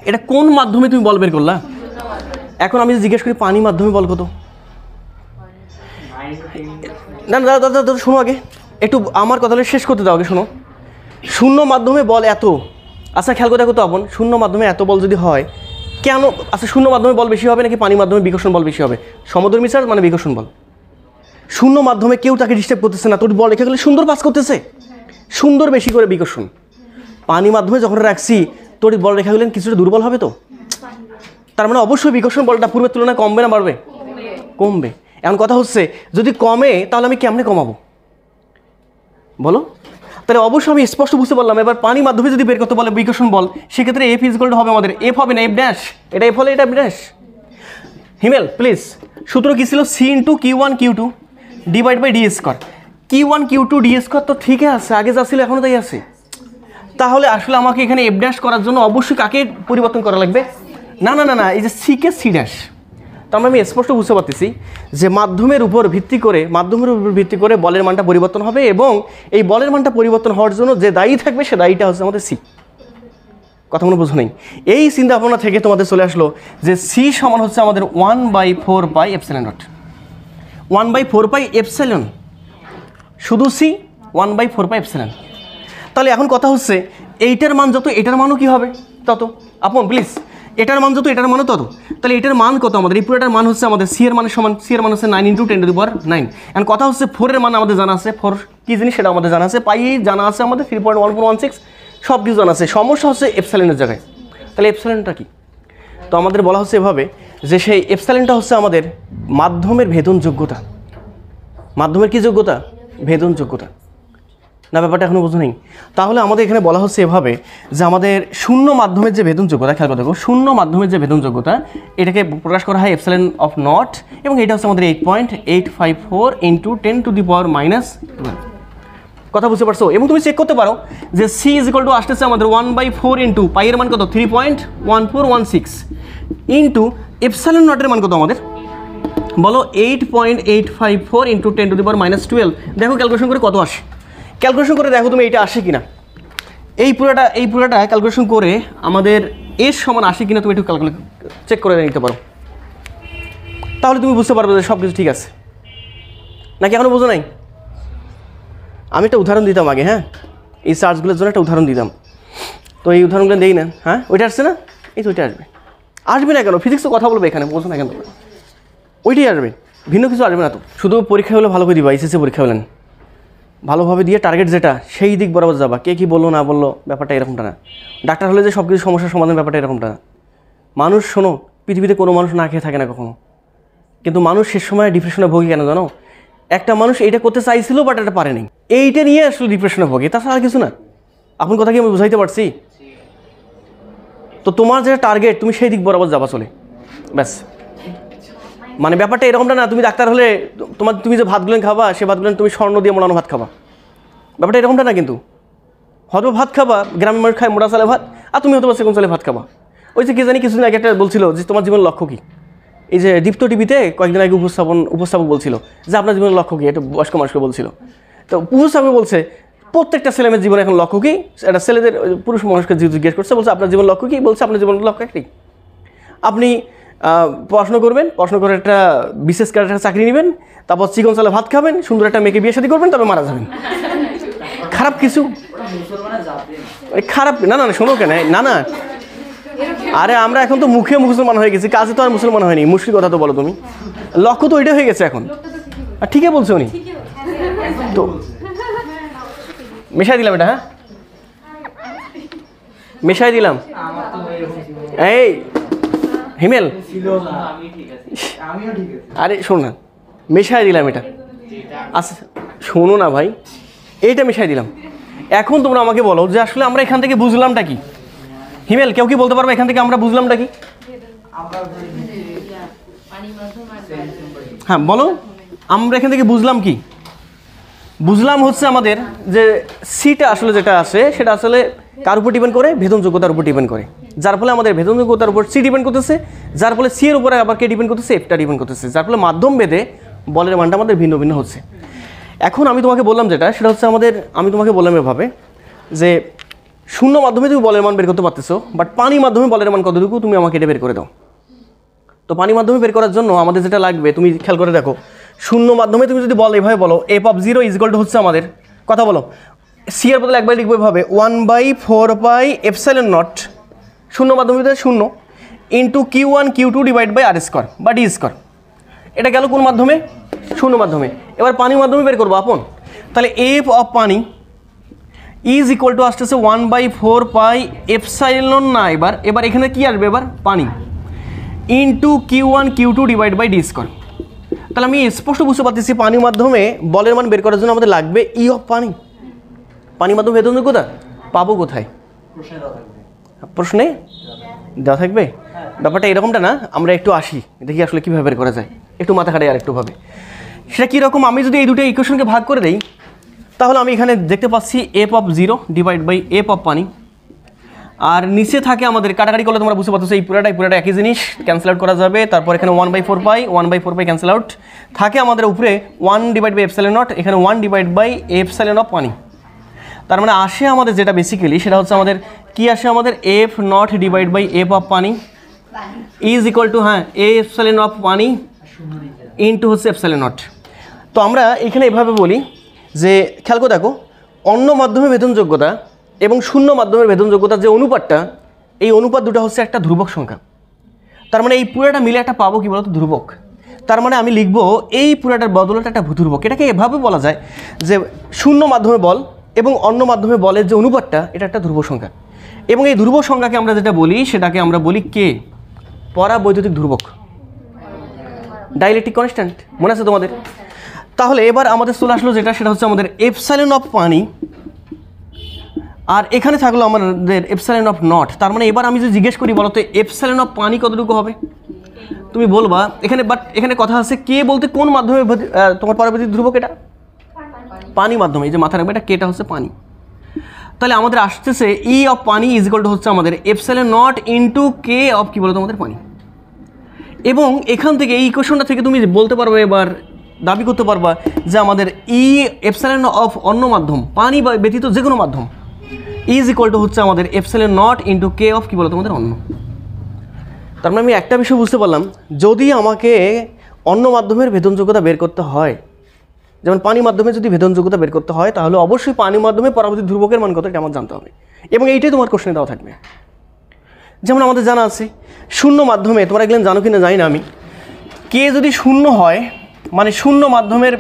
এটা কোন মাধ্যমে তুমি বল বের করলা? এখন আমি জিজ্ঞেস করি পানি মাধ্যমে বল কত? না দাদা শোনো আগে একটু, আমার কথাটা শেষ করতে দাও আগে, শোনো। শূন্য মাধ্যমে বল এত, আচ্ছা খেয়াল করে দেখো তো আপন, শূন্য মাধ্যমে এত বল যদি হয় কেন? আচ্ছা শূন্য মাধ্যমে বল বেশি হবে নাকি পানি মাধ্যমে বিকর্ষণ বল বেশি হবে? সমধর্মী চার্জ মানে বিকর্ষণ বল। শূন্য মাধ্যমে কেউ তাকে ডিস্টার্ব করতেছে না, তোর বল রেখে গেলে সুন্দর পাস করতেছে, সুন্দর বেশি করে বিকর্ষণ। পানি মাধ্যমে যখন রাখছি, তোর বল রেখা গেলেন কিছুটা দুর্বল হবে, তো তার মানে অবশ্যই বিকর্ষণ বলটা পূর্বের তুলনায় কমবে না বাড়বে? কমবে। এখন কথা হচ্ছে যদি কমে তাহলে আমি কেমনে কমাবো বলো? তাহলে অবশ্যই আমি স্পষ্ট বুঝতে পারলাম। এবার পানি মাধ্যমে যদি বের করতে বলে ইকুয়েশন বল, সেক্ষেত্রে এফ ইজ ইকুয়াল টু হবে আমাদের এফ হবে না এফ ড্যাশ, এটা এফ হলে এটা এফ ড্যাশ। হিমেল প্লিজ, সূত্র কী ছিল? C into q one q two divide by d square. Q one q two d square তো ঠিকই আছে, আগে যা ছিল এখনও তাই আছে। তাহলে আসলে আমাকে এখানে এফ ড্যাশ করার জন্য অবশ্যই কাকে পরিবর্তন করা লাগবে? না না না না, এই যে সিকে সি ড্যাশ। তার মানে আমি স্পষ্ট বুঝতে পারতেছি যে মাধ্যমের উপর ভিত্তি করে বলের মানটা পরিবর্তন হবে, এবং এই বলের মানটা পরিবর্তন হওয়ার জন্য যে দায়ী থাকবে সে দায়ীটা হচ্ছে আমাদের সি। কথা মনে বুঝো নেই? এই চিন্তা ভাবনা থেকে তোমাদের চলে আসলো যে সি সমান হচ্ছে আমাদের 1/4 পাই এপসিলন নট। 1/4 পাই এপসিলন, শুধু সি 1/4 পাই এপসিলন। তাহলে এখন কথা হচ্ছে এইটার মান যত এটার মানও কি হবে তত। আপন প্লিজ, এটার মান যত এটার মানও তত। তাহলে এটার মান কত আমাদের? এই পুরোটার মান হচ্ছে আমাদের সি এর মানের সমান, সি এর মান হচ্ছে 9 × 10⁹ এখন কথা হচ্ছে 4 এর মান আমাদের জানা আছে, 4 কী জিনিস সেটা আমাদের জানা আছে, পাই জানা আছে আমাদের 3.1416, সব কিছু জানা আছে। সমস্যা হচ্ছে এপসাইলনের জায়গায়। তাহলে এপসাইলনটা কি? তো আমাদের বলা হচ্ছে এভাবে যে সেই এপসাইলনটা হচ্ছে আমাদের মাধ্যমের ভেদন যোগ্যতা। মাধ্যমের কি যোগ্যতা? ভেদন যোগ্যতা। না, ব্যাপারটা এখনও বোঝো নেই? তাহলে আমাদের এখানে বলা হচ্ছে এভাবে যে আমাদের শূন্য মাধ্যমের যে ভেদন যোগ্যতা, খেয়াল করে দেখো, শূন্য মাধ্যমের যে ভেদন যোগ্যতা এটাকে প্রকাশ করা হয় এপসাইলন অফ নট, এবং এটা হচ্ছে আমাদের 8.854 × 10⁻²। কথা বুঝতে পারছো? এবং তুমি চেক করতে পারো যে সি ইজ ইকুয়াল টু আসতেছে আমাদের 1/4 ইন্টু পাই এর মান কত? 3.1416 ইন্টু এপসাইলন নটের মান কত আমাদের বলো? 8.854 × 10⁻²। দেখো ক্যালকুলেশন করে কত আসে, ক্যালকুলেশন করে দেখো তুমি এইটা আসে কিনা। এই পুরোটা ক্যালকুলেশন করে আমাদের এর সমান আসে কিনা তুমি একটু ক্যালকুলেট চেক করে নিতে পারো, তাহলে তুমি বুঝতে পারবে যে সব কিছু ঠিক আছে নাকি। এখনও বোঝো নাই? আমি একটা উদাহরণ দিতাম আগে, হ্যাঁ, এই চার্জগুলোর জন্য একটা উদাহরণ দিতাম। তো এই উদাহরণগুলো দেই না, হ্যাঁ, ওইটা আসছে না, এই তো ওইটা আসবে না কেন? ফিজিক্সও কথা বলবে এখানে, বোঝো না কেন? ওইটাই আসবে, ভিন্ন কিছু আসবে না। তো শুধু পরীক্ষা হলে ভালো করে দিবা, এসএসসি পরীক্ষা হলেন ভালোভাবে দিয়ে টার্গেট যেটা সেই দিক বরাবর যাবা। কে কী বললো না বললো ব্যাপারটা এরকমটা না। ডাক্তার হলে যে সব কিছু সমস্যার সমাধান ব্যাপারটা এরকমটা না। মানুষ, শোনো, পৃথিবীতে কোনো মানুষ না খেয়ে থাকে না কখনো, কিন্তু মানুষ শেষ সময় ডিপ্রেশনে ভোগে কেন জানো? একটা মানুষ এইটা করতে চাইছিল বাট এটা পারেনি, এইটা নিয়ে আসলে ডিপ্রেশনে ভোগে, তাছাড়া আর কিছু না। আপন কথা কি আমি বুঝাইতে পারছি? তো তোমার যেটা টার্গেট তুমি সেই দিক বরাবর যাবা চলে, ব্যাস। মানে ব্যাপারটা এরকমটা না তুমি ডাক্তার হলে তুমি যে ভাতগুলো খাবা সে ভাতগুলো তুমি স্বর্ণ দিয়ে মোড়ানো ভাত খাবা, ব্যাপারটা এরকমটা না। কিন্তু হয়তো ভাত খাবা, গ্রামের মানুষ খায় মোড়া চালে ভাত, আর তুমি হয়তো সেরকম চালে ভাত খাবা। ওই যে কে জানি কিছুদিন আগে একটা বলছিল যে তোমার জীবনের লক্ষ্য কী, এই যে দীপ্ত টিভিতে কয়েকদিন আগে উপস্থাপক বলছিল যে আপনার জীবনের লক্ষ্য কী, এটা বয়স্ক মানুষকে বলছিল। তো উপস্থাপক বলছে প্রত্যেকটা ছেলেমেয়ের জীবনে এখন লক্ষ্য কী, একটা ছেলেদের পুরুষ মানুষকে জিজ্ঞেস করছে, বলছে আপনার জীবন লক্ষ্য কী, বলছে আপনার জীবনের লক্ষ্য একটি, আপনি পড়াশোনা করবেন, পড়াশোনা করে একটা বিশেষ একটা চাকরি নেবেন, তারপর চিকন চালে ভাত খাবেন, সুন্দর একটা মেয়েকে বিয়ে শাদী করবেন, তারপর মারা যাবেন। খারাপ কিছু? খারাপ না না, শোনো কেন, না না, আরে আমরা এখন তো মুখে মুসলমান হয়ে গেছি, কাজে তো আর মুসলমান হয়নি। মুশকিল কথা তো বলো তুমি, লক্ষ্য তো ওইটা হয়ে গেছে এখন। আর ঠিকই বলছো উনি, তো মেশাই দিলাম এটা, হ্যাঁ মেশাই দিলাম। এই হিমেল, আরে শোন না, মেশাই দিলাম এটা। আচ্ছা শোনো না ভাই, এইটা মেশাই দিলাম। এখন তোমরা আমাকে বলো যে আসলে আমরা এখান থেকে বুঝলামটা কি? হিমেল, কেউ কি বলতে পারবো এখান থেকে আমরা বুঝলামটা কি? হ্যাঁ বলো, আমরা এখান থেকে বুঝলাম কি? বুঝলাম হচ্ছে আমাদের যে সিটা আসলে যেটা আছে সেটা আসলে কার উপর ডিপেন্ড করে? ভেদন যোগ্যতার উপর ডিপেন্ড করে, যার ফলে আমাদের ভেদন যোগ্যতার উপর সি ডিপেন্ড করতেছে, যার ফলে সি এর উপরে আবার কে ডিপেন্ড করতেছে? এফটা ডিপেন্ড করতেছে, যার ফলে মাধ্যম ভেদে বলের মানটা আমাদের ভিন্ন ভিন্ন হচ্ছে। এখন আমি তোমাকে বললাম যেটা, সেটা হচ্ছে আমাদের, আমি তোমাকে বললাম এভাবে যে শূন্য মাধ্যমে তুমি বলের মান বের করতে পারতেছো, বাট পানি মাধ্যমে বলের মান কতটুকু তুমি আমাকে এটা বের করে দাও। তো পানি মাধ্যমে বের করার জন্য আমাদের যেটা লাগবে তুমি খেয়াল করে দেখো, শূন্য মাধ্যমে তুমি যদি বল এভাবে বলো F of 0 is equal to হচ্ছে আমাদের, কথা বলো, সি এর বদলে একবার লিখবো এভাবে 1/4 পাই এপসাইলন নট, শূন্য মাধ্যমে শূন্য into Q1 Q2 divide by R square বা ডি স্কোয়ার। এটা গেল কোন মাধ্যমে? শূন্য মাধ্যমে। এবার পানির মাধ্যমে বের করবো আপন। তাহলে এফ অফ পানি ইজ ইকুয়াল টু আসতেছে 1/4 পাই এপসাইলন না, এবার এখানে কি আসবে? এবার পানি into Q1 Q2 divide by d square. তাহলে আমি স্পষ্ট বুঝতে পারতেছি পানির মাধ্যমে বলের মান বের করার জন্য আমাদের লাগবে ই অফ পানি। পানি মাধ্যমে ভেদনযোগ্যতা পাবো কোথায়? প্রশ্নে দেওয়া থাকবে। ব্যাপারটা এরকমটা না, আমরা একটু আসি দেখি আসলে কীভাবে বের করা যায়, একটু মাথা খাটাই আর একটু ভাবে। সেটা কীরকম, আমি যদি এই দুটো ইকুয়েশনকে ভাগ করে দিই তাহলে আমি এখানে দেখতে পাচ্ছি F of 0 divide by F of পানি, আর নিচে থাকে আমাদের কাটাকাটি করলে তোমরা বুঝতে পারছো এই পুরাটা একই জিনিস, ক্যান্সেল আউট করা যাবে। তারপর এখানে 1/4 পাই, 1/4 পাই ক্যান্সেল আউট, থাকে আমাদের উপরে 1 ডিভাইড বাই এপসাইলন নট, এখানে 1 ডিভাইড বাই এপসাইলন অফ পানি। তার মানে আসে আমাদের যেটা বেসিক্যালি সেটা হচ্ছে আমাদের কি আসে, আমাদের F naught divide by F of পানি is equal to a epsilon of পানি ইনটু হচ্ছে এপসাইলন নট। তো আমরা এখানে এভাবে বলি যে খেয়াল করে দেখো, অন্য মাধ্যমে ভেদনযোগ্যতা এবং শূন্য মাধ্যমের ভেদনযোগ্যতার যে অনুপাতটা, এই অনুপাত দুটো হচ্ছে একটা ধ্রুবক সংখ্যা। তার মানে এই পুরোটা মিলে একটা পাবো কি বলতো, ধ্রুবক। তার মানে আমি লিখবো এই পুরোটার বদলটা একটা ধ্রুবক। এটাকে এভাবে বলা যায় যে শূন্য মাধ্যমে বল এবং অন্য মাধ্যমে বলের যে অনুপাতটা এটা একটা ধ্রুব সংখ্যা, এবং এই ধ্রুব সংখ্যাকে আমরা যেটা বলি সেটাকে আমরা বলি কে, পরাবৈদ্যুতিক ধ্রুবক, ডাইলেকট্রিক কনস্ট্যান্ট, মনে আছে তোমাদের? তাহলে এবার আমাদের চলে আসলো যেটা, সেটা হচ্ছে আমাদের এপসাইলন অফ পানি, আর এখানে থাকলো আমাদের এপসাইলন অফ নট। তার মানে এবার আমি যদি জিজ্ঞেস করি বলতো এপসাইলন অফ পানি কতটুকু হবে, তুমি বলবা এখানে, বাট এখানে কথা আছে কে বলতে কোন মাধ্যমে তোমার পরবর্তী ধ্রুবক, এটা পানি মাধ্যমে, এই যে মাথা রাখবে এটা কেটা হচ্ছে পানি। তাহলে আমাদের আসতেছে ই অফ পানি ইজ ইকুয়াল টু হচ্ছে আমাদের epsilon naught into k of কি বলতো আমাদের পানি। এবং এখান থেকে এই ইকুয়েশনটা থেকে তুমি বলতে পারবে, এবার দাবি করতে পারবা যে আমাদের ই এপসাইলন অফ অন্য মাধ্যম, পানি ব্যতীত যে কোনো মাধ্যম, ইজ ইকুয়াল টু হচ্ছে আমাদের epsilon naught into k of কি বলতো আমাদের অন্য। তার মানে আমি একটা বিষয় বুঝতে পারলাম, যদি আমাকে অন্য মাধ্যমের ভেদনযোগ্যতা বের করতে হয়, যেমন পানি মাধ্যমে যদি ভেদনযোগ্যতা বের করতে হয়, তাহলে অবশ্যই পানি মাধ্যমে পরবর্তী ধ্রুবকের মান কত এটা আমার জানতে হবে, এবং এইটাই তোমার কোশ্চেনে দেওয়া থাকবে। যেমন আমাদের জানা আছে শূন্য মাধ্যমে, তোমরা এগুলো জানো কি না জানি না আমি, কে যদি শূন্য হয় মানে শূন্য মাধ্যমের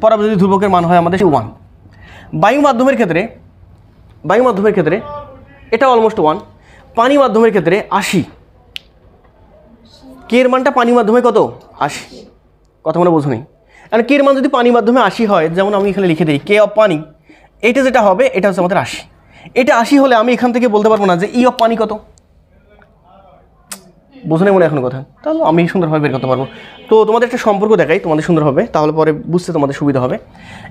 পরবর্তী ধ্রুবকের মান হয় আমাদের 1। বায়ু মাধ্যমের ক্ষেত্রে এটা অলমোস্ট 1, পানি মাধ্যমের ক্ষেত্রে 80। কে এর মানটা পানি মাধ্যমে কত, 80। কথা মনে বোঝো নি? আর কে এর মান যদি পানি মাধ্যমে 80 হয়, যেমন আমি এখানে লিখে দিই কে অফ পানি, এটা যেটা হবে এটা হচ্ছে আমাদের 80। এটা 80 হলে আমি এখান থেকে বলতে পারবো না যে ই অফ পানি কত, বোঝো না মনে এখন কথা, তাহলে আমি সুন্দরভাবে বের করতে পারবো। তো তোমাদের একটা সম্পর্ক দেখাই তোমাদের সুন্দরভাবে, তাহলে পরে বুঝতে তোমাদের সুবিধা হবে।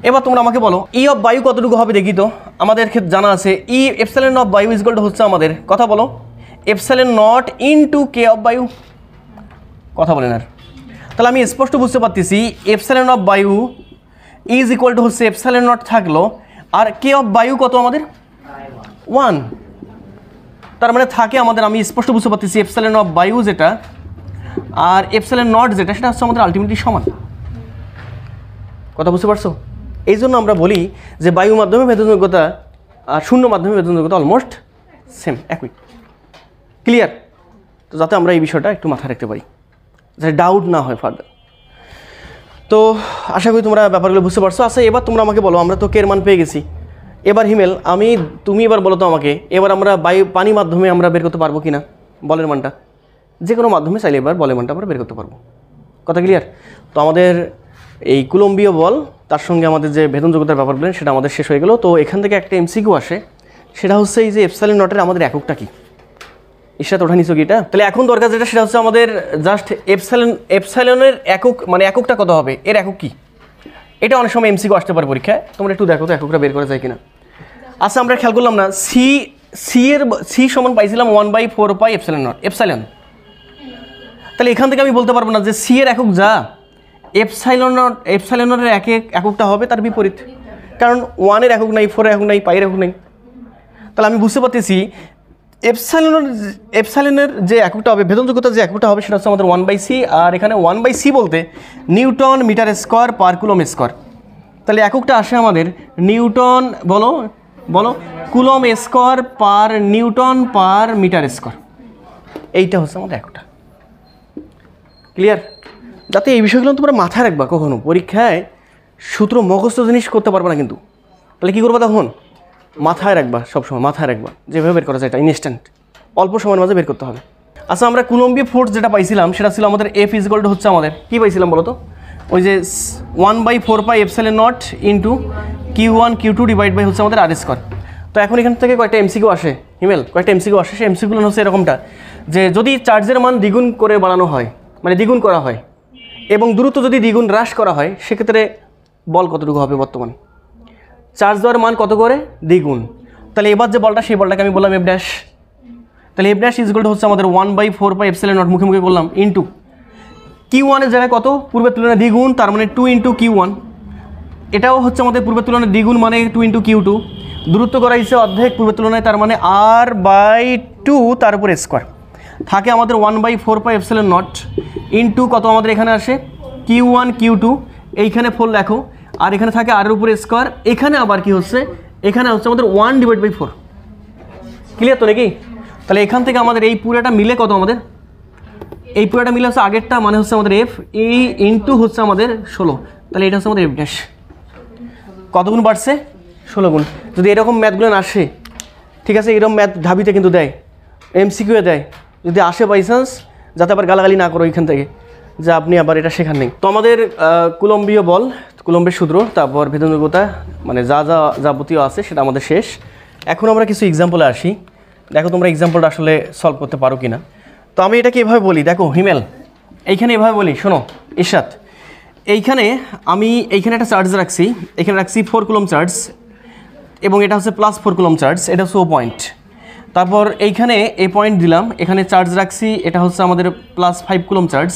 এবার তোমরা আমাকে বলো ই অফ বায়ু কতটুকু হবে দেখি তো। আমাদের ক্ষেত্রে জানা আছে ই এপসাইলন অফ বায়ু ইজ ইকুয়াল টু হচ্ছে আমাদের, কথা বলো, epsilon not into K of বায়ু, কথা বলেন আর। তাহলে আমি স্পষ্ট বুঝতে পারতেছি এপসাইলন অফ বায়ু ইজ ইকুয়াল টু হচ্ছে এপসাইলন নট থাকলো, আর কে অফ বায়ু কত আমাদের 1। তার মানে থাকে আমাদের, আমি স্পষ্ট বুঝতে পারতেছি এপসাইলন অফ বায়ু যেটা আর এপসাইলন নট যেটা, সেটা হচ্ছে আমাদের আলটিমেটলি সমান। কথা বুঝতে পারছো? এই জন্য আমরা বলি যে বায়ু মাধ্যমে ভেদনযোগ্যতা আর শূন্য মাধ্যমে ভেদনযোগ্যতা অলমোস্ট সেম, একই। ক্লিয়ার? তো যাতে আমরা এই বিষয়টা একটু মাথায় রাখতে পারি, যাতে ডাউট না হয় ফার্দার। তো আশা করি তোমরা ব্যাপারগুলো বুঝতে পারছো। আচ্ছা এবার তোমরা আমাকে বলো, আমরা তো কের মান পেয়ে গেছি, এবার হিমেল তুমি এবার বলো তো আমাকে, এবার আমরা পানি মাধ্যমে আমরা বের করতে পারবো কি না বলের মানটা? যে কোনো মাধ্যমে চাইলে এবার বলের মানটা আমরা বের করতে পারবো। কথা ক্লিয়ার? তো আমাদের এই কুলম্বীয় বল তার সঙ্গে আমাদের যে ভেদনযোগ্যতার ব্যাপার বলেন সেটা আমাদের শেষ হয়ে গেল। তো এখান থেকে একটা এমসিকিউ আসে, সেটা হচ্ছে এই যে এপসাইলন নটের আমাদের এককটা কি, এর সাথে ওঠা নিছো কি এটা? তাহলে এখন দরকার যেটা সেটা হচ্ছে আমাদের জাস্ট এপসাইলনের একক, মানে এককটা কত হবে, এর একক কি, এটা অনেক সময় এমসিকিউ আসতে পারে পরীক্ষায়, তোমরা একটু দেখো তো এককটা বের করা যায় কিনা। আচ্ছা আমরা খেয়াল করলাম না সি সমান পাইছিলাম 1/4 পাই এপসাইলন নট, তাহলে এখান থেকে আমি বলতে পারবো না যে সি এর একক যা এপসাইলনের এককটা হবে তার বিপরীত, কারণ 1 এর একক নাই, 4 এর একক নাই, পাইয়ের একক নাই। তাহলে আমি বুঝতে পারতেছি এপসাইলনের যে এককটা হবে, ভেদনযোগ্যতার যে এককটা হবে সেটা হচ্ছে আমাদের 1/c, আর এখানে 1/c বলতে newton metre square per coulomb square. তাহলে এককটা আসে আমাদের নিউটন, বলো coulomb square per newton per metre square, এইটা হচ্ছে আমাদের এককটা। ক্লিয়ার? যাতে এই বিষয়গুলো তোমরা মাথায় রাখবা, কখনো পরীক্ষায় সূত্র মুখস্থ জিনিস করতে পারবে না কিন্তু। তাহলে কী করবা তখন? মাথায় রাখবা, সবসময় মাথায় রাখবা যেভাবে বের করা যায় এটা ইনস্ট্যান্ট, অল্প সময়ের মাঝে বের করতে হবে। আচ্ছা আমরা কুলম্বীয় ফোর্স যেটা পাইছিলাম সেটা ছিল আমাদের এফ ইজ ইকুয়াল টু হচ্ছে আমাদের কী পাইছিলাম বলো তো, ওই যে 1/4 pi epsilon naught into Q1 Q2 divide by হচ্ছে আমাদের আর স্কোয়ার। তো এখন এখান থেকে কয়েকটা এমসিকিউ আসে হিমেল, কয়েকটা এমসিকিউ আসে। সেই এমসিকিউগুলো হচ্ছে এরকমটা যে যদি চার্জের মান দ্বিগুণ করে বাড়ানো হয়, মানে দ্বিগুণ করা হয়, এবং দূরত্ব যদি দ্বিগুণ হ্রাস করা হয়, সেক্ষেত্রে বল কতটুকু হবে বর্তমান? চার্জ দেওয়ার মান কত করে? দ্বিগুণ। তাহলে এবার যে বলটা, সেই বলটাকে আমি বললাম এফ ড্যাশ। তাহলে এফ ড্যাশ ইজগুলো হচ্ছে আমাদের 1/4πε0 মুখে মুখে করলাম ইন্টু Q1 এর জায়গায় কত? পূর্বের তুলনায় দ্বিগুণ, তার মানে 2 × Q1। এটাও হচ্ছে আমাদের পূর্বের তুলনায় দ্বিগুণ, মানে 2 × Q2। দূরত্ব করা হয়েছে অর্ধেক পূর্বের তুলনায়, তার মানে r/2 তার উপর স্কোয়ার থাকে আমাদের 1/4πε0 ইন্টু কত আমাদের এখানে আসে Q1 Q2, এইখানে 4 লেখো, আর এখানে থাকে আর উপর স্কোয়ার। এখানে আবার কি হচ্ছে? এখানে হচ্ছে আমাদের 1/4। ক্লিয়ার তো নাকি? তাহলে এখান থেকে আমাদের এই পুরোটা মিলে কত? আমাদের এই পুরোটা মিলে হচ্ছে আগেরটা, মানে হচ্ছে আমাদের এফ, এই ইন্টু হচ্ছে আমাদের 16। তাহলে এটা হচ্ছে আমাদের এফ ড্যাশ। কত গুণ বাড়ছে? 16 গুণ। যদি এরকম ম্যাথগুলো আসে, ঠিক আছে, এরকম ম্যাথ ঢাবিতে কিন্তু দেয়, এমসিকিউ দেয়, যদি আসে বাই চান্স, যাতে আবার গালাগালি না করো এখান থেকে যে আপনি আবার এটা শেখার নেই। তো আমাদের কুলম্বীয় বল, কুলম্বের সূত্র, তারপর ভেদনযোগ্যতা, মানে যা যা যাবতীয় আছে সেটা আমাদের শেষ। এখন আমরা কিছু এক্সাম্পলে আসি। দেখো তোমরা এক্সাম্পলটা আসলে সলভ করতে পারো কি না। তো আমি এটাকে এভাবে বলি, দেখো হিমেল, এইখানে এভাবে বলি, শোনো ইরশাদ, এইখানে আমি এইখানে একটা চার্জ রাখছি, এখানে রাখছি 4 কুলম্ব চার্জ, এবং এটা হচ্ছে +4 কুলম্ব চার্জ, এটা হচ্ছে ও পয়েন্ট। তারপর এইখানে এই পয়েন্ট দিলাম, এখানে চার্জ রাখছি, এটা হচ্ছে আমাদের +5 কুলম্ব চার্জ,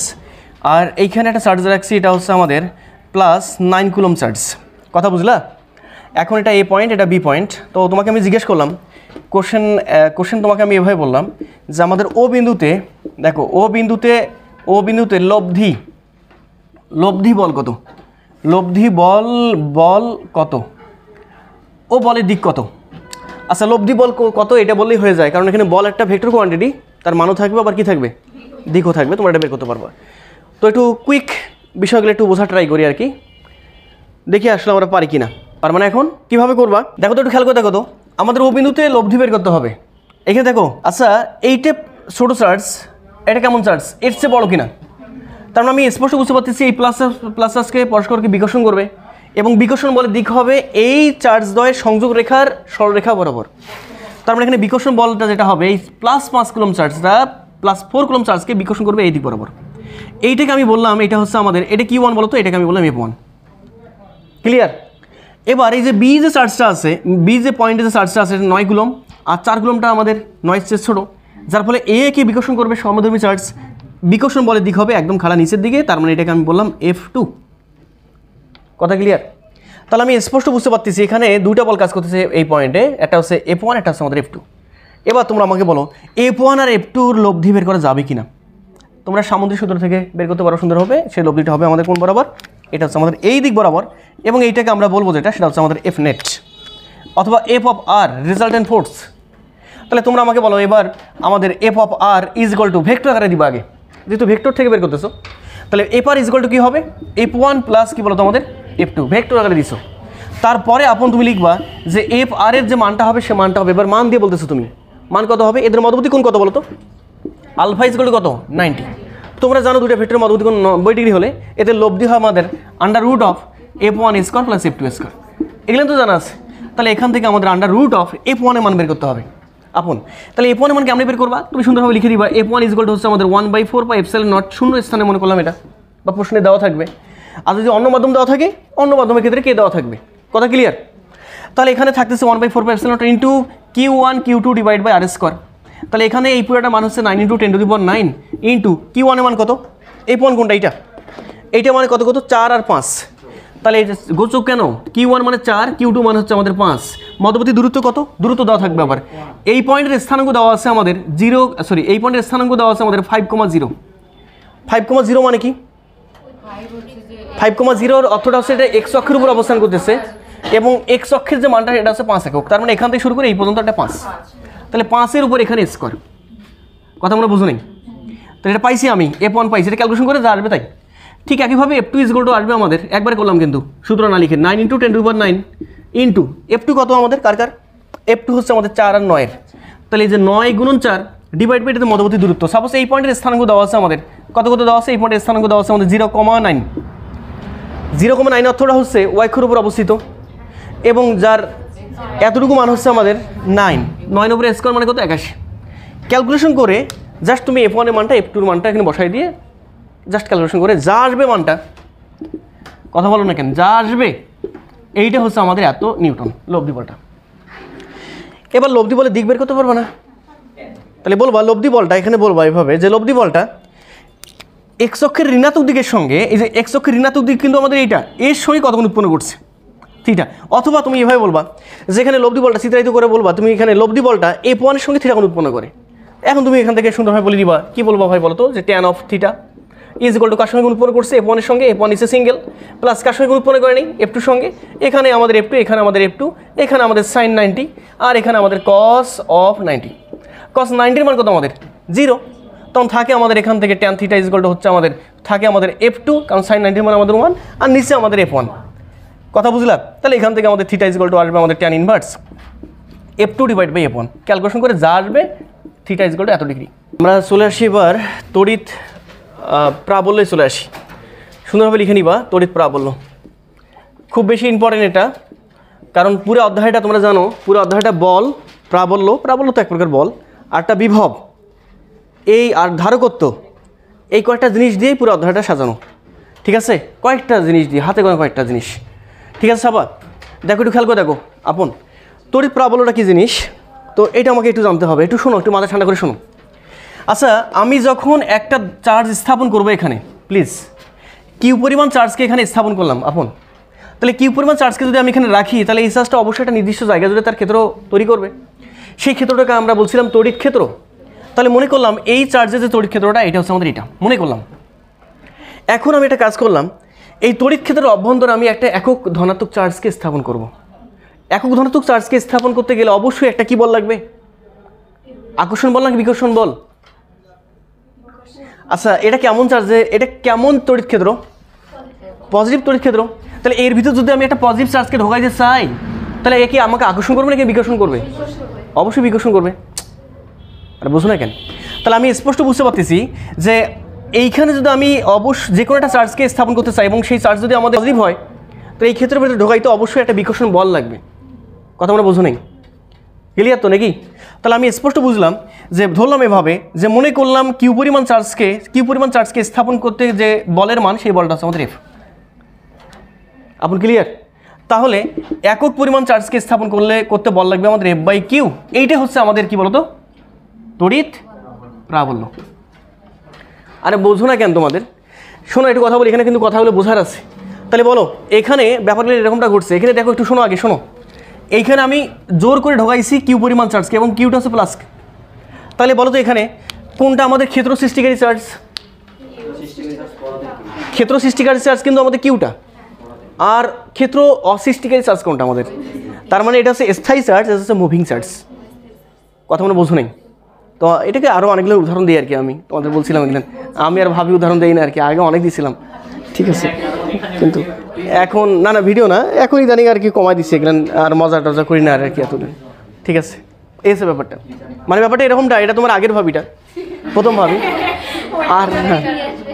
আর এইখানে একটা চার্জ রাখছি, এটা হচ্ছে আমাদের +9 কুলম্ব চার্জ। কথা বুঝলা? এখন এটা এ পয়েন্ট, এটা বি পয়েন্ট। তো তোমাকে আমি জিজ্ঞেস করলাম, কোশ্চেন তোমাকে আমি এভাবে বললাম যে আমাদের ও বিন্দুতে, দেখো ও বিন্দুতে লব্ধি বল কত? লব্ধি বল কত? ও বলের দিক কত? আচ্ছা, লব্ধি বল কত এটা বললেই হয়ে যায়, কারণ এখানে বল একটা ভেক্টর কোয়ান্টিটি, তার মানও থাকবে, আবার কি থাকবে? দিকও থাকবে। তোমরা এটা বের করতে পারবা। তো একটু কুইক বিষয়গুলো একটু বোঝা ট্রাই করি আর কি, দেখি আসলে আমরা পারি কিনা। আর মানে এখন কীভাবে করবা দেখো তো, একটু খেয়াল করে দেখো তো। আমাদের ও বিন্দুতে লব্ধি বের করতে হবে। এখানে দেখো, আচ্ছা এইটা ছোটো চার্জ, এটা কেমন চার্জ? এর চেয়ে বড় কিনা? তার মানে আমি স্পষ্ট বুঝতে পারতেছি এই প্লাস চার্জকে পরস্পরকে বিকর্ষণ করবে, এবং বিকর্ষণ বলে দিক হবে এই চার্জ দ্বয়ের সংযোগ রেখার সরলরেখা বরাবর। তার মানে এখানে বিকর্ষণ বলটা যেটা হবে, এই +5 কুলম্ব চার্জটা +4 কুলম্ব চার্জকে বিকর্ষণ করবে এই দিক বরাবর। এইটাকে আমি বললাম, এটা হচ্ছে আমাদের, এটা Q1 বলো তো, এটাকে আমি বললাম F1। ক্লিয়ার? এবার এই যে বি যে চার্জটা আছে, বি যে পয়েন্টে যে চার্জটা আছে, 9 কুলম্ব, আর 4 কুলম্বটা আমাদের 9 চেয়ে ছোটো, যার ফলে এ কে বিকর্ষণ করবে সমধর্মী চার্জ, বিকর্ষণ বলের দিক হবে একদম খাড়া নিচের দিকে, তার মানে এটাকে আমি বললাম F2। কথা ক্লিয়ার? তাহলে আমি স্পষ্ট বুঝতে পারতেছি এখানে দুইটা বল কাজ করতেছে এই পয়েন্টে, একটা হচ্ছে F1, একটা হচ্ছে আমাদের F2। এবার তোমরা আমাকে বলো F1 আর F2-র লব্ধি বের করা যাবে কিনা? তোমরা সামুদ্রিক সূত্র থেকে বের করতে পারো, সুন্দর হবে। সেই লব্ধিটা হবে আমাদের কোন বরাবর? এটা হচ্ছে আমাদের এই দিক বরাবর, এবং এইটাকে আমরা বলবো যেটা, সেটা হচ্ছে আমাদের F নেট অথবা F of R, resultant force. তাহলে তোমরা আমাকে বলো এবার আমাদের F অফ R = ভেক্টর আকারে দিবা আগে, যেহেতু ভেক্টর থেকে বের করতেছো। তাহলে F R = কী হবে? F1 প্লাস কি বলো তো আমাদের F2, ভেক্টর আকারে দিছো। তারপরে আপন তুমি লিখবা যে F R এর যে মানটা হবে সে মানটা হবে, এবার মান দিয়ে বলতেছো তুমি, মান কত হবে? এদের মধ্যবর্তী কোণ কত বলো তো? আলফা = কত? 90। তোমরা জানো দুটো ভেক্টরের মধ্যবর্তী কোণ 90 ডিগ্রি হলে এদের লব্ধি হয় আমাদের √F1² + F2²। এগুলো তো জানা আছে। তাহলে এখান থেকে আমাদের √F1 এর মান বের করতে হবে আপন। তাহলে F1 এর মান কেমন বের করবা? তুমি সুন্দরভাবে লিখে দিবা F1 হচ্ছে আমাদের 1/4πε0, শূন্য স্থানে মনে করলাম এটা, বা প্রশ্নে দেওয়া থাকবে। আর যদি অন্য মাধ্যম দেওয়া থাকে, অন্য মাধ্যমের ক্ষেত্রে কে দেওয়া থাকবে। কথা ক্লিয়ার? তাহলে এখানে থাকতেছে 1/4πε0 into Q1 Q2 divide by R²। তাহলে এখানে এই পুরোটা মান হচ্ছে 9 × 10⁹ ইন্টু Q1 এর মান কত? F1 কোনটা? এইটা মানে কত 4 আর 5। তাহলে গোচক কেন? Q1 মানে 4, Q2 মানে হচ্ছে আমাদের 5। মধ্যবর্তী দূরত্ব কত? দূরত্ব দেওয়া থাকবে আবার। এই পয়েন্টের স্থানাঙ্ক দেওয়া আছে আমাদের এই পয়েন্টের স্থানাঙ্ক দেওয়া আছে আমাদের 5,0। 5,0 মানে কি? 5,0 অর্থটা হচ্ছে এটা x অক্ষের উপর অবস্থান করতেছে, এবং x অক্ষের যে মানটা এটা হচ্ছে 5 একক। তার মানে এখান থেকে শুরু করে এই পর্যন্ত একটা 5। তাহলে 5-এর উপর এখানে স্কোয়ার। কথা আমরা বুঝো নেই? তাহলে এটা পাইছি আমি, F1 পাইছি, এটা ক্যালকুলেশন করে যা আসবে তাই। ঠিক একইভাবে F2 আসবে আমাদের, একবারে করলাম কিন্তু সূত্র না লিখে, 9 × 10⁹ ইন্টু F2 কত আমাদের? কার? F2 হচ্ছে আমাদের 4 আর 9-এর। তাহলে এই যে 9 × 4 ডিভাইড বাই এটাতে মধ্যবর্তী দূরত্ব। সাপোজ এই পয়েন্টের স্থানাঙ্ক দেওয়া আছে আমাদের, কত দেওয়া আছে? এই পয়েন্টের স্থানাঙ্ক দেওয়া আছে আমাদের 0,9। 0,9 অর্থটা হচ্ছে y অক্ষের উপর অবস্থিত, এবং যার এতটুকু মান হচ্ছে আমাদের 9 9 উপরে স্কোয়ার মানে কত 81 ক্যালকুলেশন করে জাস্ট তুমি F1 এর মানটা F2 এর মানটা এখানে বসাই দিয়ে জাস্ট ক্যালকুলেশন করে যা আসবে মানটা কথা বলো না কেন যা আসবে এইটা হচ্ছে আমাদের এত নিউটন লব্ধি বলটা। এবার লব্ধি বলে দিক বের করতে পারবো না, তাহলে বলবা লব্ধি বলটা এখানে বলবা এভাবে যে লব্ধি বলটা এক্স অক্ষের ঋণাত্মক দিকের সঙ্গে এই যে এক্স অক্ষের ঋণাত্মক দিক কিন্তু আমাদের এইটা এর সঙ্গে কতক্ষণ উৎপন্ন করছে থিটা, অথবা তুমি এভাবে বলবা যেখানে লব্ধি বলটা চিত্রায়িত করে বলবা তুমি এখানে লব্ধি বলটা F1 এর সঙ্গে থিটা কোণ উৎপন্ন করে। এখন তুমি এখান থেকে সুন্দরভাবে বলে দিবা কি বলবা ভাই বলো তো যে tan of theta is equal to কার সঙ্গে উৎপন্ন করছে F1 এর সঙ্গে, F1 is a single plus কার সঙ্গে উৎপন্ন করে নেই F2 সঙ্গে, এখানে আমাদের F2 এখানে আমাদের F2 এখানে আমাদের sin 90 আর এখানে আমাদের cos অফ 90 cos 90 এর মান কত আমাদের 0 তখন থাকে আমাদের এখান থেকে tan theta is equal to হচ্ছে আমাদের থাকে আমাদের F2 কারণ sin 90 এর মান আমাদের 1 আর নিচে আমাদের F1 কথা বুঝলাম। তাহলে এখান থেকে আমাদের থিটা ইজ ইকুয়াল টু আসবে আমাদের tan inverse F2 divide by F1 calculation করে যা আসবে থিটা ইজ ইকুয়াল টু এত ডিগ্রি। আমরা চলে আসি এবার তড়িৎ প্রাবল্যে চলে আসি, সুন্দরভাবে লিখে নিবা তড়িৎ প্রাবল্য খুব বেশি ইম্পর্টেন্ট এটা, কারণ পুরো অধ্যায়টা তোমরা জানো পুরো অধ্যায়টা বল প্রাবল্য প্রাবল্য তো এক প্রকার বল আরটা বিভব এই আর ধারকত্ব এই কয়েকটা জিনিস দিয়েই পুরো অধ্যায়টা সাজানো, ঠিক আছে কয়েকটা জিনিস দিয়ে হাতে গোনা কয়েকটা জিনিস, ঠিক আছে সাবা দেখো একটু খেয়াল করে দেখো আপন তড়িৎ প্রাবল্যটা কী জিনিস, তো এটা আমাকে একটু জানতে হবে, একটু শোনো একটু মাথা ঠান্ডা করে শোনো। আচ্ছা আমি যখন একটা চার্জ স্থাপন করবো এখানে প্লিজ কিউ পরিমাণ চার্জকে এখানে স্থাপন করলাম আপন, তাহলে কিউ পরিমাণ চার্জকে যদি আমি এখানে রাখি তাহলে এই চার্জটা অবশ্যই একটা নির্দিষ্ট জায়গা জুড়ে তার ক্ষেত্র তৈরি করবে, সেই ক্ষেত্রটাকে আমরা বলছিলাম তড়িৎ ক্ষেত্র। তাহলে মনে করলাম এই চার্জের যে তড়িৎ ক্ষেত্রটা এটা হচ্ছে আমাদের এটা মনে করলাম। এখন আমি একটা কাজ করলাম এই তড়িৎ ক্ষেত্রের অভ্যন্তরে আমি একটা একক ধনাত্মক চার্জকে স্থাপন করব। একক ধনাত্মক চার্জকে স্থাপন করতে গেলে অবশ্যই একটা কি বল লাগবে, আকর্ষণ বল নাকি বিকর্ষণ বল? আচ্ছা এটা কেমন চার্জে এটা কেমন তড়িৎ ক্ষেত্র? পজিটিভ তড়িৎ ক্ষেত্র। তাহলে এর ভিতর যদি আমি একটা পজিটিভ চার্জকে ঢোকাই দিতে চাই তাহলে এ কি আমাকে আকর্ষণ করবে নাকি বিকর্ষণ করবে? অবশ্যই বিকর্ষণ করবে, আরে বুঝো না কেন? তাহলে আমি স্পষ্ট বুঝতে পারতেছি যে এইখানে যদি আমি যে কোনো একটা চার্জকে স্থাপন করতে চাই এবং সেই চার্জ যদি আমাদের পজিটিভ হয় তো এই ক্ষেত্রের ভিতরে ঢোকাইতে অবশ্যই একটা বিকর্ষণ বল লাগবে, কথা আমরা বোঝো নেই ক্লিয়ার তো নাকি? তাহলে আমি স্পষ্ট বুঝলাম যে ধরলাম এভাবে যে মনে করলাম কিউ পরিমাণ চার্জকে স্থাপন করতে যে বলের মান সেই বলটা হচ্ছে আমাদের এফ, আপন ক্লিয়ার? তাহলে একক পরিমাণ চার্জকে স্থাপন করতে বল লাগবে আমাদের এফ বাই কিউ, এইটা হচ্ছে আমাদের কি বলতো তড়িৎ প্রাবল্য। আরে বোঝো না কেন তোমাদের? শোনো একটু কথা বলি, এখানে কিন্তু কথাগুলো বোঝার আছে। তাহলে বলো এখানে ব্যাপারগুলো এরকমটা ঘটছে, এখানে দেখো একটু শোনো আগে শোনো, এইখানে আমি জোর করে ঢোকাইছি কিউ পরিমাণ চার্জকে এবং কিউটা হচ্ছে প্লাস, তাহলে বলো তো এখানে কোনটা আমাদের ক্ষেত্র সৃষ্টিকারী চার্জ? ক্ষেত্র সৃষ্টিকারী চার্জ কিন্তু আমাদের কিউটা, আর ক্ষেত্র অসৃষ্টিকারী চার্জ কোনটা আমাদের? তার মানে এটা হচ্ছে স্থায়ী চার্জ, এটা হচ্ছে মুভিং চার্জ, কথা মনে বোঝো নেই? তো এটাকে আরও অনেকগুলো উদাহরণ দিই আর কি, আমি তোমাদের বলছিলাম এগুলো আমি আর ভাবি উদাহরণ দিই না আর কি, আগে অনেক দিয়েছিলাম ঠিক আছে, কিন্তু এখন না ভিডিও না এখনই জানি আর কি কমাই দিচ্ছি এগুলো আর মজা টজা করি না আর কি এতদিন, ঠিক আছে এই হচ্ছে ব্যাপারটা। মানে ব্যাপারটা এরকমটা, এটা তোমার আগের ভাবিটা প্রথম ভাবি, আর হ্যাঁ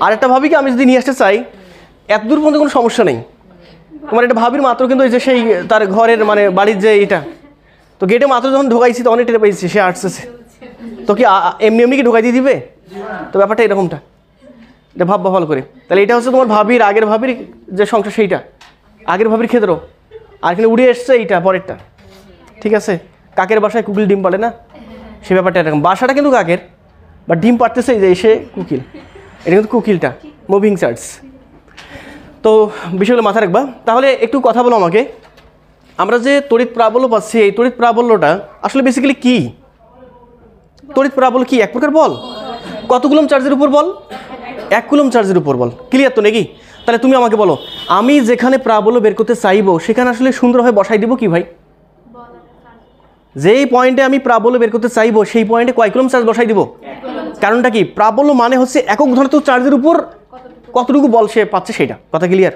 আরেকটা ভাবি কি আমি যদি নিয়ে আসতে চাই এতদূর পর্যন্ত কোনো সমস্যা নেই, তোমার এটা ভাবির মাত্র কিন্তু যে সেই তার ঘরের মানে বাড়ির যে এটা তো গেটে মাত্র যখন ঢোকাইছি তখন টের পেয়েছি সে আসছে, তো কি এমনি এমনি কি ঢোকাই দিয়ে দিবে? তো ব্যাপারটা এরকমটা, এটা ভাববা ভালো করে। তাহলে এটা হচ্ছে তোমার ভাবির আগের ভাবির যে সংসার সেইটা আগের ভাবির ক্ষেত্র, আর এখানে উড়ে এসছে এইটা পরেরটা, ঠিক আছে? কাকের বাসায় কুকিল ডিম পাড়ে না, সে ব্যাপারটা এরকম, বাসাটা কিন্তু কাকের বা ডিম পাড়তেছে যে এসে কুকিল, এটা কিন্তু কুকিলটা মুভিং চার্জ। তো বিষয়গুলো মাথায় রাখবা। তাহলে একটু কথা বলো আমাকে, আমরা যে তড়িৎ প্রাবল্য পাচ্ছি এই তড়িৎ প্রাবল্যটা আসলে বেসিক্যালি কী? তড়িৎ প্রাবল্য কি এক প্রকার বল? কত কুলম চার্জের উপর বল? 1 কুলম চার্জের উপর বল, ক্লিয়ার তো নাকি? তাহলে তুমি আমাকে বলো আমি যেখানে প্রাবল্য বের করতে চাইবো সেখানে আসলে সুন্দরভাবে বসাই দিব কি ভাই? যেই পয়েন্টে আমি প্রাবল্য বের করতে চাইবো সেই পয়েন্টে কয় কুলম চার্জ বসাই দিব? কারণটা কি? প্রাবল্য মানে হচ্ছে একক ধনাত্মক চার্জের উপর কতটুকু বল সে পাচ্ছে সেটা, কথা ক্লিয়ার?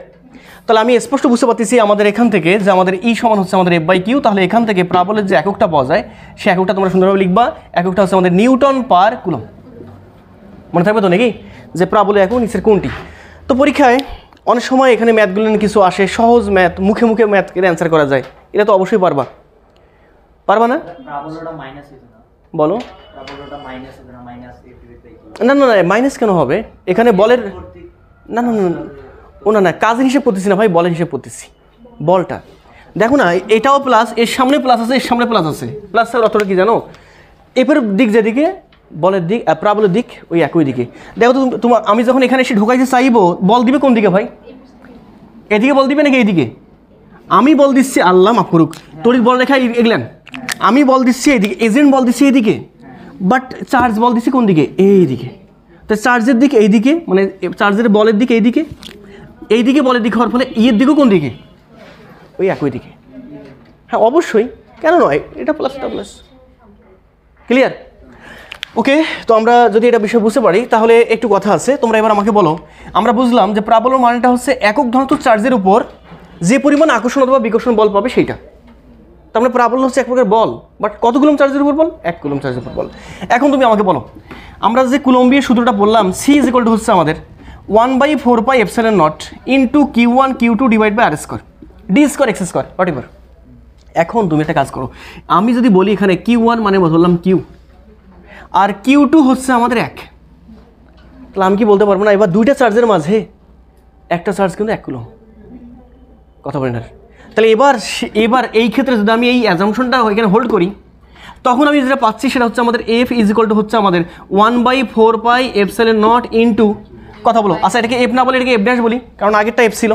তাহলে আমি স্পষ্ট বুঝতে পারতেছি আমাদের এখান থেকে যে আমাদের ই সমান হচ্ছে আমাদের এফ বাই কিউ, তাহলে এখান থেকে প্রাবল্যের যে এককটা পাওয়া যায় সে এককটা তোমরা সুন্দরভাবে লিখবা, এককটা হচ্ছে আমাদের নিউটন পার কুলম, মনে থাকবে তো নাকি যে প্রাবল্য একক নিচের কোনটি? তো পরীক্ষায় অনেক সময় এখানে ম্যাথগুলো কিছু আসে, সহজ ম্যাথ মুখে মুখে ম্যাথ অ্যান্সার করা যায়, এটা তো অবশ্যই পারবা, পারবা না? বলো। না না না মাইনাস কেন হবে, এখানে বলের না না না ও না না কাজের হিসেব করতেছি না ভাই, বলের হিসেব করতেছি। বলটা দেখো না, এটাও প্লাস, এর সামনে প্লাস আছে, এর সামনে প্লাস আছে, প্লাস এর অর্থটা কি জানো? এপের দিক যেদিকে বলের দিক প্রাবলের দিক ওই একই দিকে। দেখো তো তোমার, আমি যখন এখানে এসে ঢোকাইতে চাইবো বল দিবে কোন দিকে ভাই? এদিকে বল দিবে নাকি এইদিকে? আমি বল দিচ্ছি, আল্লাহ মাফ করুক, তড়িৎ বল রেখা এগলেন, আমি বল দিচ্ছি এইদিকে, এজেন্ট বল দিচ্ছি এইদিকে, বাট চার্জ বল দিচ্ছি কোন দিকে? এইদিকে। তো চার্জের দিক এইদিকে, মানে চার্জের বলের দিক এইদিকে, এইদিকে বলের দিক হওয়ার ফলে ইয়ের দিকেও কোন দিকে? ওই একই দিকে। হ্যাঁ অবশ্যই, কেন নয়, এটা প্লাসটা প্লাস। ক্লিয়ার? ওকে, তো আমরা যদি এটা বিষয় বুঝতে পারি তাহলে একটু কথা আছে, তোমরা এবার আমাকে বলো। আমরা বুঝলাম যে প্রাবল্য মানটা হচ্ছে একক ধনাত্মক চার্জের উপর যে পরিমাণ আকর্ষণ অথবা বিকর্ষণ বল পাবে সেইটা। তার মানে প্রাবল্য হচ্ছে এক প্রকার বল, বাট কত কুলম্ব চার্জের উপর বল? 1 কুলম্ব চার্জের উপর বল। এখন তুমি আমাকে বলো, আমরা যে কুলম্বীয় সূত্রটা বললাম, সি ইজ ইকুয়াল টু হচ্ছে আমাদের 1/4πε0 into Q1 Q2 divide by R square D square X square whatever. এখন তুমি একটা কাজ করো, আমি যদি বলি এখানে Q1 মানে বললাম কিউ, আর Q2 হচ্ছে আমাদের 1, তাহলে আমি কি বলতে পারবো না এবার দুইটা চার্জের মাঝে একটা চার্জ কিন্তু 1 কুলম্ব? কথা বলেন না। তাহলে এবার এই ক্ষেত্রে যদি আমি এই অ্যাজাম্পশনটা এখানে হোল্ড করি, তখন আমি যেটা পাচ্ছি সেটা হচ্ছে আমাদের এফ ইজ ইকুয়াল টু হচ্ছে আমাদের 1/4πε0 ইন্টু, কথা বলো, আচ্ছা এটাকে এফ না বলে এটাকে এফ ড্যাশ বলি, কারণ আগেরটা এফ ছিল।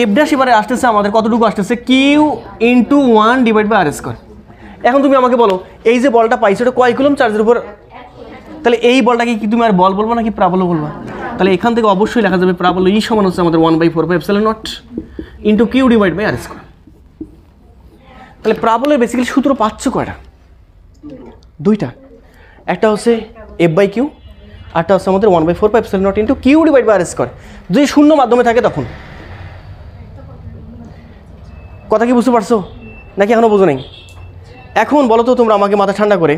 এফ ড্যাশ এবারে আসতেছে আমাদের কতটুকু আসতেছে? Q into 1 divide by R square. এখন তুমি আমাকে বলো, এই যে বলটা পাইছো এটা কয় কুলম্ব চার্জের উপর? তাহলে এই বলটাকে কি তুমি আর বল বলবো নাকি প্রাবল্য বলবা? তাহলে এখান থেকে অবশ্যই লেখা যাবে প্রাবল্য ই সমান হচ্ছে আমাদের 1/4πε0 into Q divide by R square. তাহলে প্রাবল্যের বেসিক্যালি সূত্র পাচ্ছ কয়টা? দুইটা, একটা হচ্ছে এফ বাই কিউ, আরটা হচ্ছে আমাদের 1/4πε0 into Q divide by R square. যদি শূন্য মাধ্যমে থাকে তখন। কথা কি বুঝতে পারছো নাকি এখনো বোঝো নাই? এখন বলো তো তোমরা আমাকে মাথা ঠান্ডা করে,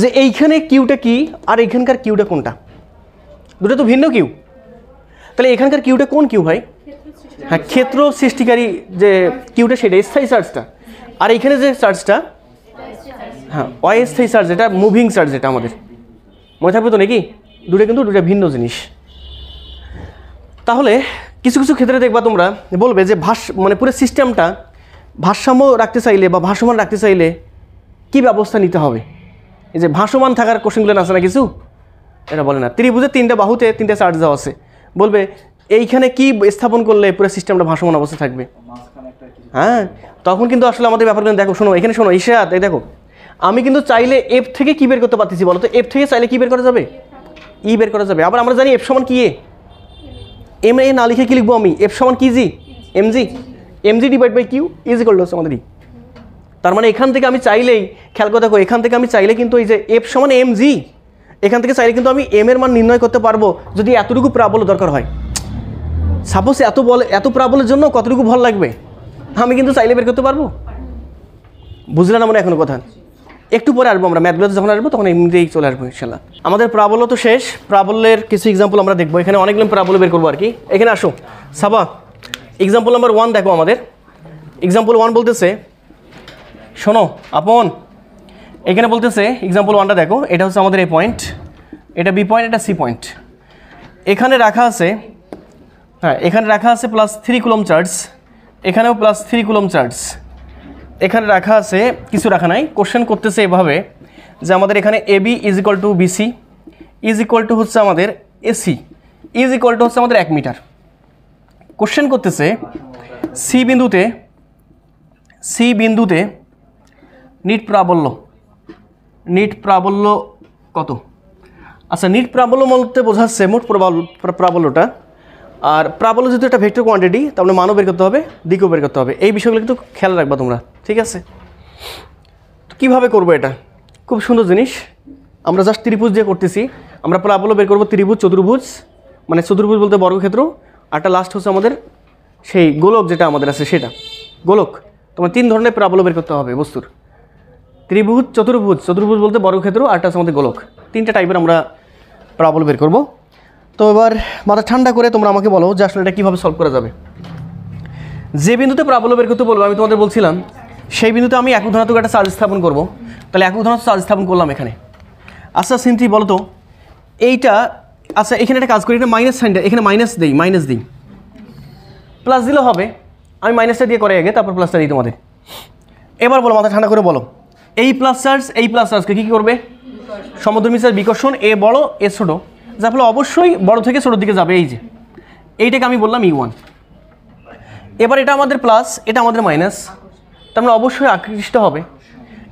যে এইখানে কিউটা কি আর এইখানকার কিউটা কোনটা? দুটো তো ভিন্ন কিউ। তাহলে এখানকার কিউটা কোন কিউ ভাই? হ্যাঁ, ক্ষেত্র সৃষ্টিকারী যে কিউটা সেটা স্থায়ী চার্জটা, আর এইখানে যে চার্জটা হ্যাঁ অস্থায়ী চার্জ, যেটা মুভিং চার্জ, যেটা আমাদের মনে থাকবে তো নাকি? দুটো কিন্তু দুটো ভিন্ন জিনিস। তাহলে কিছু কিছু ক্ষেত্রে দেখবা তোমরা বলবে যে মানে পুরো সিস্টেমটা ভারসাম্য রাখতে চাইলে বা ভাসমান রাখতে চাইলে কি ব্যবস্থা নিতে হবে? এই যে ভাসমান থাকার কোশ্চেনগুলো আছে না কিছু, এটা বলে না। ত্রিভুজের 3টা বাহুতে 3টা চার্জ দেওয়া আছে, বলবে এইখানে কি স্থাপন করলে পুরো সিস্টেমটা ভাসমান অবস্থা থাকবে? হ্যাঁ, তখন কিন্তু আসলে আমাদের ব্যাপারগুলো দেখো, শোনো এখানে, শোনো ইশাত, এই দেখো আমি কিন্তু চাইলে এফ থেকে কি বের করতে পারতেছি বলো তো? এফ থেকে চাইলে কি বের করা যাবে? ই বের করা যাবে। আবার আমরা জানি এফ সমান কি, এম এ না লিখে কি লিখবো আমি? এফ সমান কি G, M G divide by Q is equal to হচ্ছে আমাদের ই। তার মানে এখান থেকে আমি চাইলেই, খেয়াল করে দেখো, এখান থেকে আমি চাইলে কিন্তু এই যে এফ সমান এম জি, এখান থেকে চাইলে কিন্তু আমি এম এর মান নির্ণয় করতে পারবো যদি এতটুকু প্রাবল্য দরকার হয়। সাপোজ এত প্রাবল্যের জন্য কতটুকু ভর লাগবে আমি কিন্তু চাইলে বের করতে পারবো। বুঝলে না মনে এখনো কথা? একটু পরে আসবো আমরা ম্যাথগুলোতে, যখন আসবো তখন এমনিতেই চলে আসবো ইনশাল্লাহ। আমাদের প্রাবল্য তো শেষ, প্রাবল্যের কিছু এক্সাম্পল আমরা দেখবো। এখানে অনেকগুলো প্রাবল্য বের করবো আর কি। এখানে আসো সাবা, এক্সাম্পল নাম্বার 1 দেখো। আমাদের এক্সাম্পল 1 বলতেছে, শোনো আপন, এখানে বলতেছে এক্সাম্পল 1টা দেখো, এটা হচ্ছে আমাদের এ পয়েন্ট, এটা বি পয়েন্ট, এটা সি পয়েন্ট। এখানে রাখা আছে, হ্যাঁ এখানে রাখা আছে +3 কুলম্ব চার্জ, এখানেও +3 কুলম্ব চার্জ। এখানে রাখা আছে, কিছু রাখা নাই। কোশ্চেন করতেছে এভাবে যে আমাদের এখানে AB is equal to BC is equal to হচ্ছে আমাদের এসি ইজ ইকুয়াল টু হচ্ছে আমাদের 1 মিটার। কোশ্চেন করতেছে সি বিন্দুতে নিট প্রাবল্য কত? আচ্ছা, নিট প্রাবল্য বলতে বোঝাচ্ছে মোট প্রাবল্যটা। আর প্রাবল্য যেহেতু একটা ভেক্টর কোয়ান্টিটি, তাহলে মানও বের করতে হবে, দিকও বের করতে হবে। এই বিষয়গুলো কিন্তু খেয়াল রাখবা তোমরা, ঠিক আছে? কীভাবে করবো এটা? খুব সুন্দর জিনিস। আমরা জাস্ট ত্রিভুজ দিয়ে করতেছি। আমরা প্রাবল্য বের করবো ত্রিভুজ, চতুর্ভুজ, মানে চতুর্ভুজ বলতে বর্গক্ষেত্র, আরটা লাস্ট হচ্ছে আমাদের সেই গোলক যেটা আমাদের আছে সেটা গোলক। তোমার 3 ধরনের প্রাবল্য বের করতে হবে বস্তুর, ত্রিভুজ, চতুর্ভুজ বলতে বর্গক্ষেত্র, আরটা আছে আমাদের গোলক। 3টা টাইপের আমরা প্রাবল্য বের করবো। তো এবার মাথা ঠান্ডা করে তোমরা আমাকে বলো যে আসলে এটা কীভাবে সলভ করা যাবে। যে বিন্দুতে প্রাবল্য বের করতে বলবো আমি তোমাদের বলছিলাম সেই বিন্দুতে আমি একক ধনাত্মক একটা চার্জ স্থাপন করব। তাহলে একক ধনাত্মক চার্জ স্থাপন করলাম এখানে। আচ্ছা সিন্থি বলো তো এইটা, আচ্ছা এখানে একটা কাজ করি, এটা মাইনাস সাইনটা এখানে মাইনাস দিই, প্লাস দিলে হবে। আমি মাইনাসটা দিয়ে করে আগে, তারপর প্লাসটা দিই তোমাদের। এবার বলো, মাথা ঠান্ডা করে বলো, এই প্লাস চার্জকে কী করবে? সমধর্মী চার্জ বিকর্ষণ, এ বড় এ ছোট, যার ফলে অবশ্যই বড় থেকে ছোটোর দিকে যাবে। এই যে এইটাকে আমি বললাম E1। এবার এটা আমাদের প্লাস, এটা আমাদের মাইনাস, তার মানে অবশ্যই আকৃষ্ট হবে,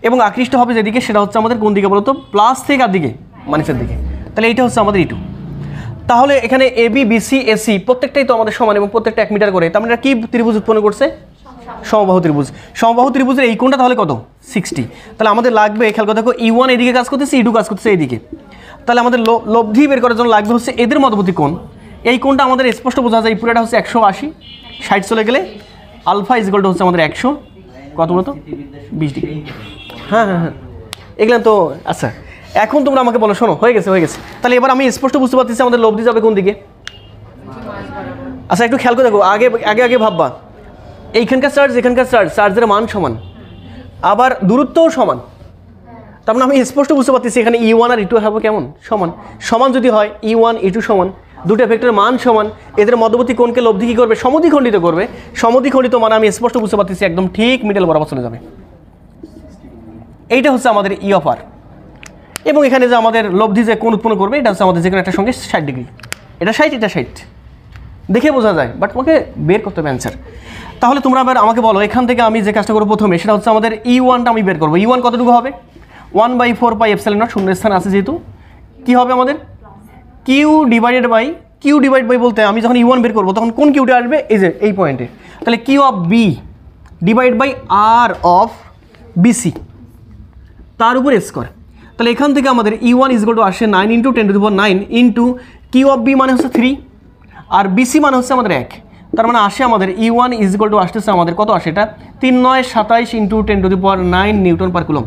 এবং আকৃষ্ট হবে যেদিকে সেটা হচ্ছে আমাদের কোন দিকে বলতো? প্লাস থেকে আর দিকে, মাইনাসের দিকে। তাহলে এইটা হচ্ছে আমাদের E2। তাহলে এখানে AB BC AC প্রত্যেকটাই তো আমাদের সমান এবং প্রত্যেকটা 1 মিটার করে। তার মানে কি ত্রিভুজ উৎপন্ন করছে? সমবাহু ত্রিভুজ। সমবাহু ত্রিভুজের এই কোণটা তাহলে কত? 60। তাহলে আমাদের লাগবে, খেয়াল করে দেখো, E1 এদিকে কাজ করতেছে, E2 কাজ করতেছে এইদিকে। তাহলে আমাদের লব্ধি বের করার জন্য লাগবে হচ্ছে এদের মধ্যবর্তী কোণ। এই কোণটা আমাদের স্পষ্ট বোঝা যায়, পুরোটা হচ্ছে 180, 60 চলে গেলে আলফা ইজ ইকুয়াল টু হচ্ছে আমাদের 100 কত বলতো? 20 ডিগ্রি। হ্যাঁ, এগুলো তো আচ্ছা। এখন তোমরা আমাকে বলো, শোনো, হয়ে গেছে। তাহলে এবার আমি স্পষ্ট বুঝতে পারতেছি আমাদের লব্ধি যাবে কোন দিকে। আচ্ছা একটু খেয়াল করে দেখো, আগে ভাববা, এইখানকার চার্জ এখানকার চার্জের মান সমান, আবার দূরত্বও সমান। তার মানে আমি স্পষ্ট বুঝতে পারতেছি এখানে E1 আর E2 হবে কেমন? সমান যদি হয় E1 E2 সমান, দুটো ভেক্টরের মান সমান, এদের মধ্যবর্তী কোণকে লব্ধি কী করবে? সমদ্বিখণ্ডিত করবে। সমদ্বিখণ্ডিত মানে আমি স্পষ্ট বুঝতে পারতেছি একদম ঠিক মিডল বরাবর চলে যাবে। এইটা হচ্ছে আমাদের E অফ R। এবং এখানে যে আমাদের লব্ধি যে কোণ উৎপন্ন করবে এটা হচ্ছে আমাদের যেকোনো একটা সঙ্গে 60 ডিগ্রি। এটা 60 দেখে বোঝা যায়, বাট তোমাকে বের করতে হবে অ্যান্সার। তাহলে তোমরা আবার আমাকে বলো, এখান থেকে আমি যে কাজটা করবো প্রথমে সেটা হচ্ছে আমাদের E1টা আমি বের করবো। E1 কতটুকু হবে? 1/4πε0 শূন্য স্থান আছে যেহেতু, কি হবে আমাদের? কিউ ডিভাইড বাই বলতে আমি যখন E1 বের করবো তখন কোন কিউটা আসবে? এই যে এই পয়েন্টে। তাহলে q of B divide by R of BC তার উপর স্কোয়ার। তাহলে এখান থেকে আমাদের E1 ইজ ইকুয়াল টু আসে 9 × 10⁹ ইন্টু কিউ অফ বি মানে হচ্ছে 3 আর বিসি মানে হচ্ছে আমাদের 1। তার মানে আসে আমাদের E1 ইজ ইকুয়াল টু আসতেছে আমাদের কত আসে? এটা 3 9 27 × 10⁹ নিউটন পার কুলম।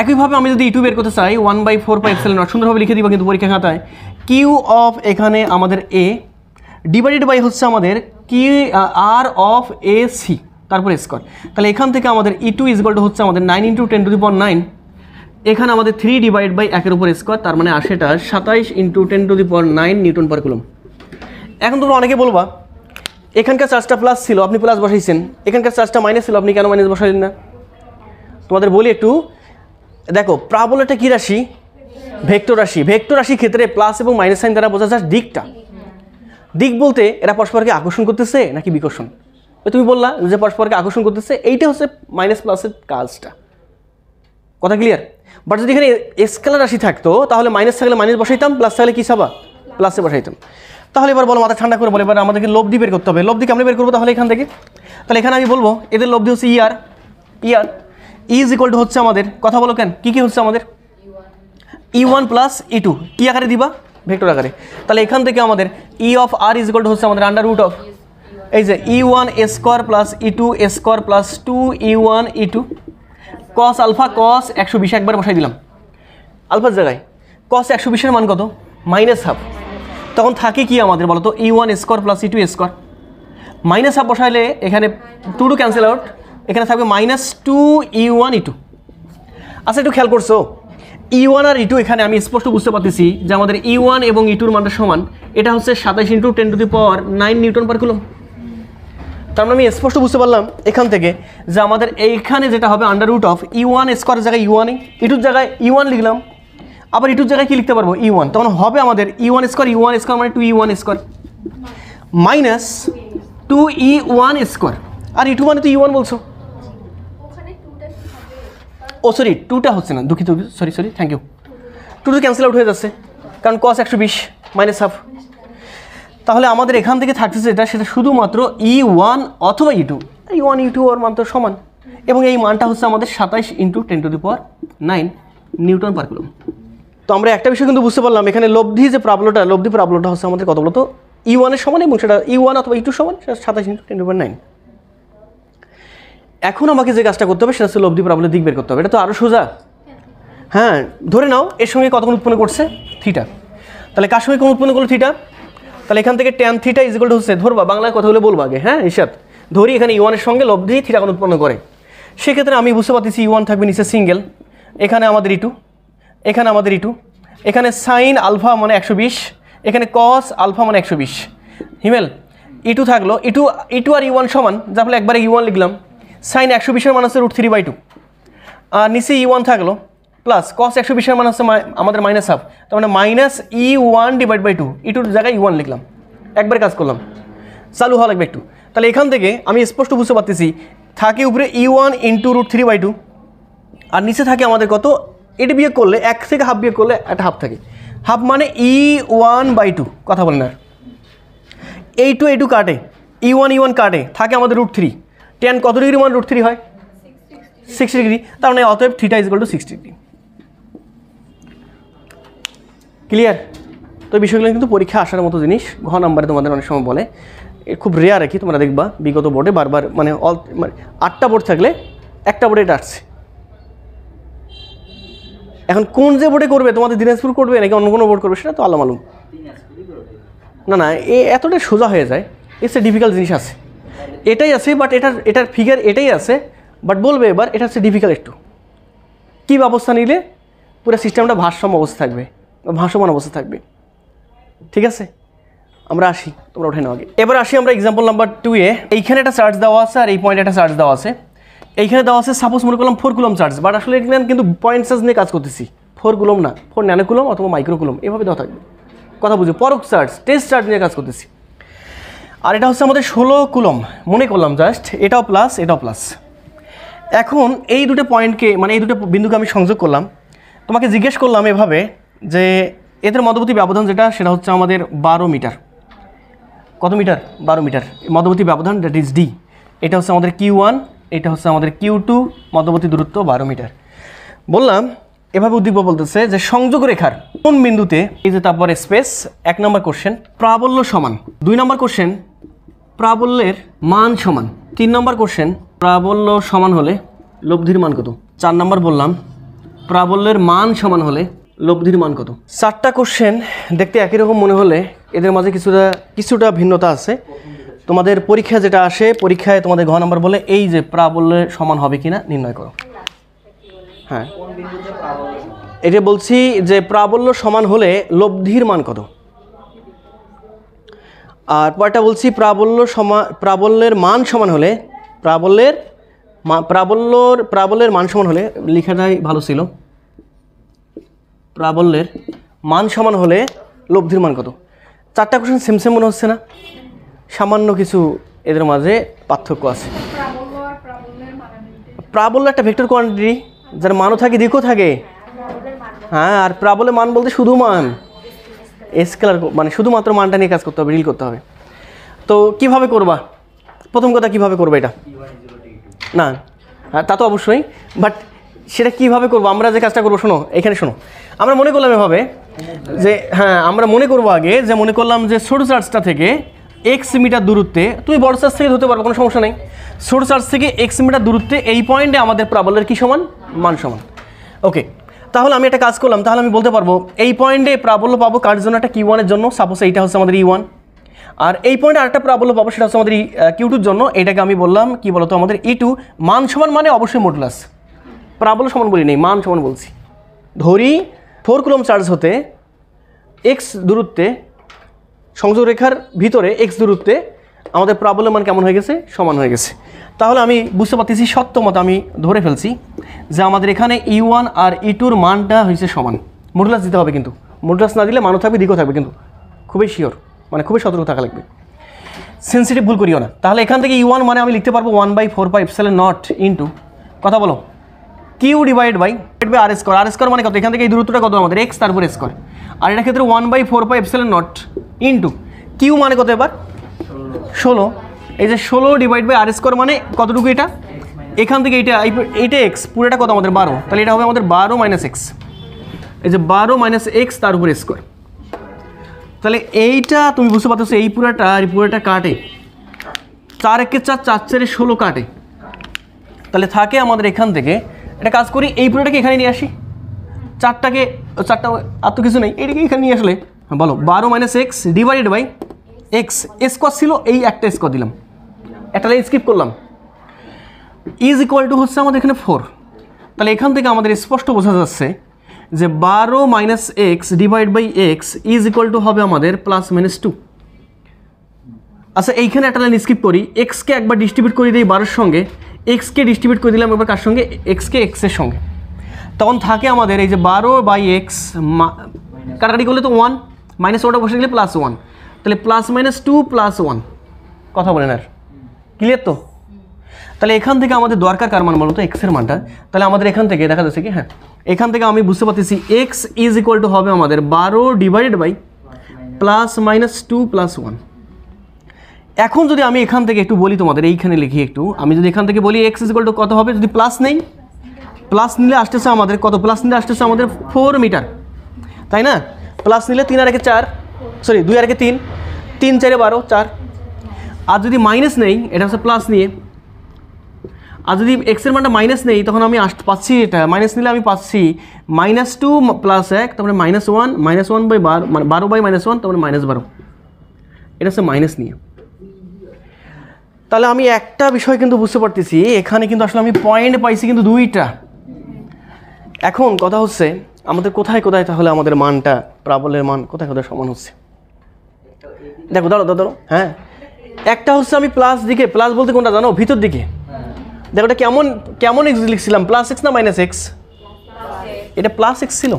একইভাবে আমি যদি E2 বের করতে চাই 1/4πε0 সুন্দরভাবে লিখে দিব কিন্তু পরীক্ষা খাতায়, কিউ অফ এখানে আমাদের এ ডিভাইডেড বাই হচ্ছে আমাদের কি আর অফ এ সি তারপর স্কোয়ার। তাহলে এখান থেকে আমাদের E2 ইজ ইকুয়াল টু হচ্ছে আমাদের 9 × 10⁹, এখানে আমাদের 3 ডিভাইড বাই 1 উপর স্কোয়ার, তার মানে আসে এটা 27 × 10⁹ নিউটন পার কুলম। এখন তোমরা অনেকে বলবা এখানকার চার্জটা প্লাস ছিল, আপনি প্লাস বসাইছেন, এখানকার চার্জটা মাইনাস ছিল, আপনি কেন মাইনাস বসাইলেন না? তোমাদের বলি একটু দেখো, প্রাবল্যটা কী রাশি? ভেক্টর রাশি ক্ষেত্রে প্লাস এবং মাইনাস সাইন দ্বারা বোঝা যায় দিক বলতে এরা পরস্পরকে আকর্ষণ করতেছে নাকি বিকর্ষণ। তুমি বললা যে পরস্পরকে আকর্ষণ করতেছে, এইটা হচ্ছে মাইনাস প্লাসের কাজটা, কথা ক্লিয়ার। বাট যদি এখানে স্কেলার রাশি থাকতো তাহলে মাইনাস থাকলে মাইনাস বসাইতাম, প্লাস থাকলে কী সাবা? প্লাসে বসাইতাম। তাহলে এবার বলো, মাথা ঠান্ডা করে বলো, এবার আমাদেরকে লব্ধি বের করতে হবে। লব্ধি কেমন বের করবো তাহলে এখান থেকে? তাহলে এখানে আমি বলবো এদের লব্ধি হচ্ছে ER ইজ ইকুয়াল টু হচ্ছে আমাদের, কথা বলো কেন, কী হচ্ছে আমাদের? E1 প্লাস E2 কী আকারে দিবা? ভেক্টর আকারে। তাহলে এখান থেকে আমাদের E of R is equal to হচ্ছে আমাদের আন্ডার রুট অফ এই যে E1 square plus E2 square plus 2E1 E2 cos alpha cos 120 একবার বসাই দিলাম আলফার জায়গায়। কস 120-এর মান কত? -1/2। তখন থাকে কি আমাদের বলো তো? E1 square plus E2 square. -1/2 বসাইলে এখানে 2 ক্যান্সেল আউট, এখানে থাকবে -2E1 E2। আচ্ছা একটু খেয়াল করছো, E1 আর E2 এখানে আমি স্পষ্ট বুঝতে পারতেছি যে আমাদের E1 এবং E2-র মানটা সমান। এটা হচ্ছে 27 × 10⁹ নিউটন পার কুলম। তার মানে আমি স্পষ্ট বুঝতে পারলাম এখান থেকে যে আমাদের এইখানে যেটা হবে আন্ডার রুট অফ E1 স্কোয়ারের জায়গায় E1, E2-র জায়গায় E1 লিখলাম, আবার E2-র জায়গায় কী লিখতে পারবো? E1। তখন হবে আমাদের E1 স্কোয়ার মানে 2E1 square minus 2E1 square, আর E2 মানে তো E1 বলছো। ও সরি, 2টা হচ্ছে না, দুঃখিত, সরি থ্যাংক ইউ। 2 তো ক্যান্সেল আউট হয়ে যাচ্ছে কারণ cos 120 -1/2। তাহলে আমাদের এখান থেকে থাকতেছে যেটা, সেটা শুধুমাত্র E1 অথবা E1 E2 ওর মান তো সমান, এবং এই মানটা হচ্ছে আমাদের 27 × 10⁹ নিউটন পার কুলম। তো আমরা একটা বিষয় কিন্তু বুঝতে পারলাম, এখানে লব্ধি প্রাবল্যটা হচ্ছে আমাদের কত বলতো? E1-এর সমান, এবং সেটা E1 অথবা E2 সমান, সেটা 27 × 10⁹। এখন আমাকে যে কাজটা করতে হবে সেটা হচ্ছে লব্ধি প্রাবল্যের দিক বের করতে হবে। এটা তো আরও সোজা। হ্যাঁ, ধরে নাও এর সঙ্গে কতক্ষণ উৎপন্ন করছে? থিটা। তাহলে কার সঙ্গে কোন উৎপন্ন করলো? থিটা। তাহলে এখান থেকে tan theta is equal to হচ্ছে, ধরবা বাংলায় কথা বলে বলবা আগে, হ্যাঁ ইরশাদ, ধরি এখানে ইউয়ানের সঙ্গে লব্ধি থিটা কোণ উৎপন্ন করে, সেক্ষেত্রে আমি বুঝতে পারতেছি ইউয়ান থাকবে নিচে সিঙ্গেল, এখানে আমাদের ইটু, এখানে আমাদের ইটু, এখানে সাইন আলফা মানে 120, এখানে কস আলফা মানে 120, হিমেল ইটু থাকলো, ইটু আর ইউয়ান সমান, যার ফলে একবারে ইউয়ান লিখলাম, সাইন 120-এর মান হচ্ছে √3/2, আর নিচে ইউয়ান থাকলো প্লাস কস 120-এর মান হচ্ছে আমাদের -1/2, তার মানে -E1/2, ইটুর জায়গায় ইউয়ান লিখলাম, একবারে কাজ করলাম, চালু হওয়া লাগবে একটু। তাহলে এখান থেকে আমি স্পষ্ট বুঝতে পারতেছি থাকে উপরে E1 × √3/2, আর নিচে থাকে আমাদের কত, এটি বিয়োগ করলে 1 থেকে হাফ বিয়োগ করলে একটা হাফ থাকে, হাফ মানে E1/2, কথা বলেন আর এই টু কাটে, E1 কাটে, থাকে আমাদের √3, ট্যান কত ডিগ্রি মান √3 হয় 60 ডিগ্রি, তার মানে অতএব theta is equal two 60 degree. Clear? তো এই বিষয়গুলো কিন্তু পরীক্ষা আসার মতো জিনিস, ঘ নাম্বারে তোমাদের অনেক সময় বলে, খুব রেয়ার আর কি, তোমরা দেখবা বিগত বোর্ডে বারবার মানে 8টা বোর্ড থাকলে একটা বোর্ডে এটা আসছে। এখন কোন যে বোর্ডে করবে, তোমাদের দিনাজপুর করবে নাকি অন্য কোনো বোর্ড করবে সেটা তো আল্লাহ মালুম। না এতটা সোজা হয়ে যায়, এসে ডিফিকাল্ট জিনিস আছে, এটাই আছে, বাট এটার ফিগার এটাই আছে, বাট বলবে এবার এটা হচ্ছে ডিফিকাল্ট একটু, কী ব্যবস্থা নিলে পুরো সিস্টেমটা ভারসাম্য অবস্থা থাকবে, ভাসমান অবস্থা থাকবে। ঠিক আছে, আমরা আসি, তোমরা ওঠে নাও আগে। এবার আসি আমরা এক্সাম্পল নাম্বার 2-এ। এইখানে একটা চার্জ দেওয়া আছে আর এই পয়েন্টে একটা চার্জ দেওয়া আছে, এইখানে দেওয়া আছে সাপোজ মনে করলাম 4 কুলম চার্জ, বাট আসলে এখানে কিন্তু পয়েন্ট চার্জ নিয়ে কাজ করতেছি, 4 কুলম না, 4 ন্যানো কুলম অথবা মাইক্রো কুলম এভাবে দেওয়া থাকবে, কথা বুঝো, পরক চার্জ টেস্ট চার্জ নিয়ে কাজ করতেছি। আর এটা হচ্ছে আমাদের 16 কুলম মনে করলাম জাস্ট, এটাও প্লাস এটাও প্লাস। এখন এই দুটো পয়েন্টকে মানে এই দুটো বিন্দুকে আমি সংযোগ করলাম, তোমাকে জিজ্ঞেস করলাম এভাবে যে এদের মধ্যবর্তী ব্যবধান যেটা সেটা হচ্ছে আমাদের 12 মিটার, কত মিটার 12 মিটার মধ্যবর্তী ব্যবধান, দ্যাট ইজ ডি। এটা হচ্ছে আমাদের Q1, এটা হচ্ছে আমাদের Q2, মধ্যবর্তী দূরত্ব 12 মিটার। বললাম এভাবে উদ্দীপক বলতেছে যে সংযোগ রেখার কোন বিন্দুতে, এই যে তারপর স্পেস, 1 নম্বর কোশ্চেন প্রাবল্য সমান, 2 নম্বর কোশ্চেন প্রাবল্যের মান সমান, 3 নম্বর কোশ্চেন প্রাবল্য সমান হলে লব্ধির মান কত, 4 নম্বর বললাম প্রাবল্যের মান সমান হলে লব্ধির মান কত। 4টা কোশ্চেন দেখতে একই রকম মনে হলে এদের মাঝে কিছুটা ভিন্নতা আছে। তোমাদের পরীক্ষা যেটা আসে, পরীক্ষায় তোমাদের ঘ নাম্বার বলে এই যে প্রাবল্যের সমান হবে কিনা নির্ণয় করো। হ্যাঁ, এটা বলছি যে প্রাবল্য সমান হলে লব্ধির মান কত, আর পরটা বলছি প্রাবল্যের মান সমান হলে প্রাবল্যের মান সমান হলে, লেখাটাই ভালো ছিল, প্রাবল্যের মান সমান হলে লব্ধির মান কত। 4টা কোশ্চেন সেম মনে হচ্ছে না, সামান্য কিছু এদের মাঝে পার্থক্য আছে। প্রাবল্য একটা ভেক্টর কোয়ান্টিটি যার মানও থাকে দিকও থাকে, হ্যাঁ, আর প্রাবল্যের মান বলতে শুধু মান, স্কেলার মানে শুধুমাত্র মানটা নিয়ে কাজ করতে হবে, রিল করতে হবে। তো কিভাবে করবা, প্রথম কথা কিভাবে করবা এটা না, তা তো অবশ্যই, বাট সেটা কিভাবে করবো, আমরা যে কাজটা করবো শোনো, এখানে শোনো, আমরা মনে করলাম এভাবে যে হ্যাঁ আমরা মনে করবো আগে যে মনে করলাম যে ছোট চার্জটা থেকে x মিটার দূরত্বে, তুমি বড় চার্জ থেকে ধরতে পারবো কোনো সমস্যা নেই, ছোট চার্জ থেকে x মিটার দূরত্বে এই পয়েন্টে আমাদের প্রাবল্যের কি সমান, মান সমান। ওকে, তাহলে আমি একটা কাজ করলাম, তাহলে আমি বলতে পারবো এই পয়েন্টে প্রাবল্য পাবো কার জন্য, একটা Q1 এর জন্য, সাপোজ এইটা হচ্ছে আমাদের E1, আর এই পয়েন্টে আরেকটা প্রাবল্য পাবো সেটা হচ্ছে আমাদের Q2-র জন্য, এটাকে আমি বললাম কি বলতো আমাদের E2, মান সমান মানে অবশ্যই মডুলাস, প্রাবল্য সমান বলি নেই, মান সমান বলছি। ধরি 4 কুলম চার্জ হতে x দূরত্বে, সংযোগ রেখার ভিতরে x দূরত্বে আমাদের প্রাবল্যের মান কেমন হয়ে গেছে, সমান হয়ে গেছে। তাহলে আমি বুঝতে পারতেছি সত্য মতো আমি ধরে ফেলছি যে আমাদের এখানে E1 আর E2-র মানটা হয়েছে সমান। মডুলাস দিতে হবে, কিন্তু মডুলাস না দিলে মানও থাকবে দিকও থাকবে, কিন্তু খুবই শিওর, মানে খুবই সতর্ক থাকা লাগবে, সেন্সিটিভ ভুল করিও না। তাহলে এখান থেকে E1 মানে আমি লিখতে পারবো 1/4πε0 ইন্টু, কথা বলো, Q divide by R square মানে কত, এখান থেকে এই দূরত্বটা কত আমাদের x, তারপর স্কোয়ার, আর এটা ক্ষেত্রে 1/4πε0 ইন্টু Q মানে কত এবার 16, এই যে 16 ডিভাইড বাই আর স্কোয়ার মানে কতটুকু, এটা এখান থেকে এইটা x, পুরোটা কত আমাদের 12, তাহলে এটা হবে আমাদের 12 - x, এই যে 12 - x তার উপর স্কোয়ার। তাহলে এইটা তুমি বুঝতে পারতেছো, এই পুরোটা আর পুরোটা কাটে, 4 × 4 4 × 16 কাটে, তাহলে থাকে আমাদের এখান থেকে একটা কাজ করি, এই পুরোটাকে এখানে নিয়ে আসি, 4টা আর তো কিছু নেই, এটাকে এখানে নিয়ে আসলে বলো 12 - x divided by x square ছিল, এই একটা স্কোয়ার দিলাম, একটা লাইন স্কিপ করলাম, ইজ ইকুয়াল টু হচ্ছে আমাদের এখানে 4। তাহলে এখান থেকে আমাদের স্পষ্ট বোঝা যাচ্ছে যে 12 minus x divide by x is equal to হবে আমাদের প্লাস মাইনাস 2। আচ্ছা এইখানে একটা লাইন স্কিপ করি, এক্সকে একবার ডিস্ট্রিবিউট করে দিই 12-এর সঙ্গে, এক্সকে ডিস্ট্রিবিউট করে দিলাম একবার কার সঙ্গে, এক্সকে এক্সের সঙ্গে, তখন থাকে আমাদের এই যে 12 বাই এক্স, কাটাকাটি করলে তো 1, মাইনাস ওটা বসে গেলে প্লাস 1, তাহলে প্লাস মাইনাস 2 প্লাস 1, কথা বলেন আর ক্লিয়ার তো? তাহলে এখান থেকে আমাদের দরকার কার মান বলো তো, এক্সের মানটা। তাহলে আমাদের এখান থেকে দেখা যাচ্ছে কি, হ্যাঁ এখান থেকে আমি বুঝতে পারতেছি এক্স ইজ ইকুয়াল টু হবে আমাদের 12 divided by plus minus 2 plus 1। এখন যদি আমি এখান থেকে একটু বলি তোমাদের, এইখানে লিখি একটু, আমি যদি এখান থেকে বলি এক্স ইজ ইকুয়াল টু কত হবে, যদি প্লাস নেই, প্লাস নিলে আসতেছে আমাদের কত, প্লাস নিলে আসতেছে আমাদের 4 মিটার, তাই না? প্লাস নিলে 3 আর 1 4, সরি 2 আর 1 3, 3 4 12 4। আর যদি মাইনাস নেই, এটা হচ্ছে প্লাস নিয়ে, আর যদি এক্সের মানটা মাইনাস নেই, তখন আমি পাচ্ছি এটা মাইনাস নিলে আমি পাচ্ছি -2 প্লাস 1, তারপরে -1 বাই 12 বাই -1, তারপরে -12, এটা হচ্ছে মাইনাস নিয়ে। তাহলে আমি একটা বিষয় কিন্তু বুঝতে পারতেছি, এখানে কিন্তু আসলে আমি পয়েন্ট পাইছি কিন্তু 2টা। এখন কথা হচ্ছে আমাদের কোথায় কোথায় তাহলে আমাদের মানটা, প্রাবল্যের মান কোথায় কোথায় সমান হচ্ছে, দেখো ধরো হ্যাঁ, একটা হচ্ছে আমি প্লাস দিকে, প্লাস বলতে কোনটা জানো, ভিতর দিকে, দেখো এটা কেমন এক্স লিখছিলাম, প্লাস এক্স না মাইনাস এক্স, এটা প্লাস এক্স ছিল,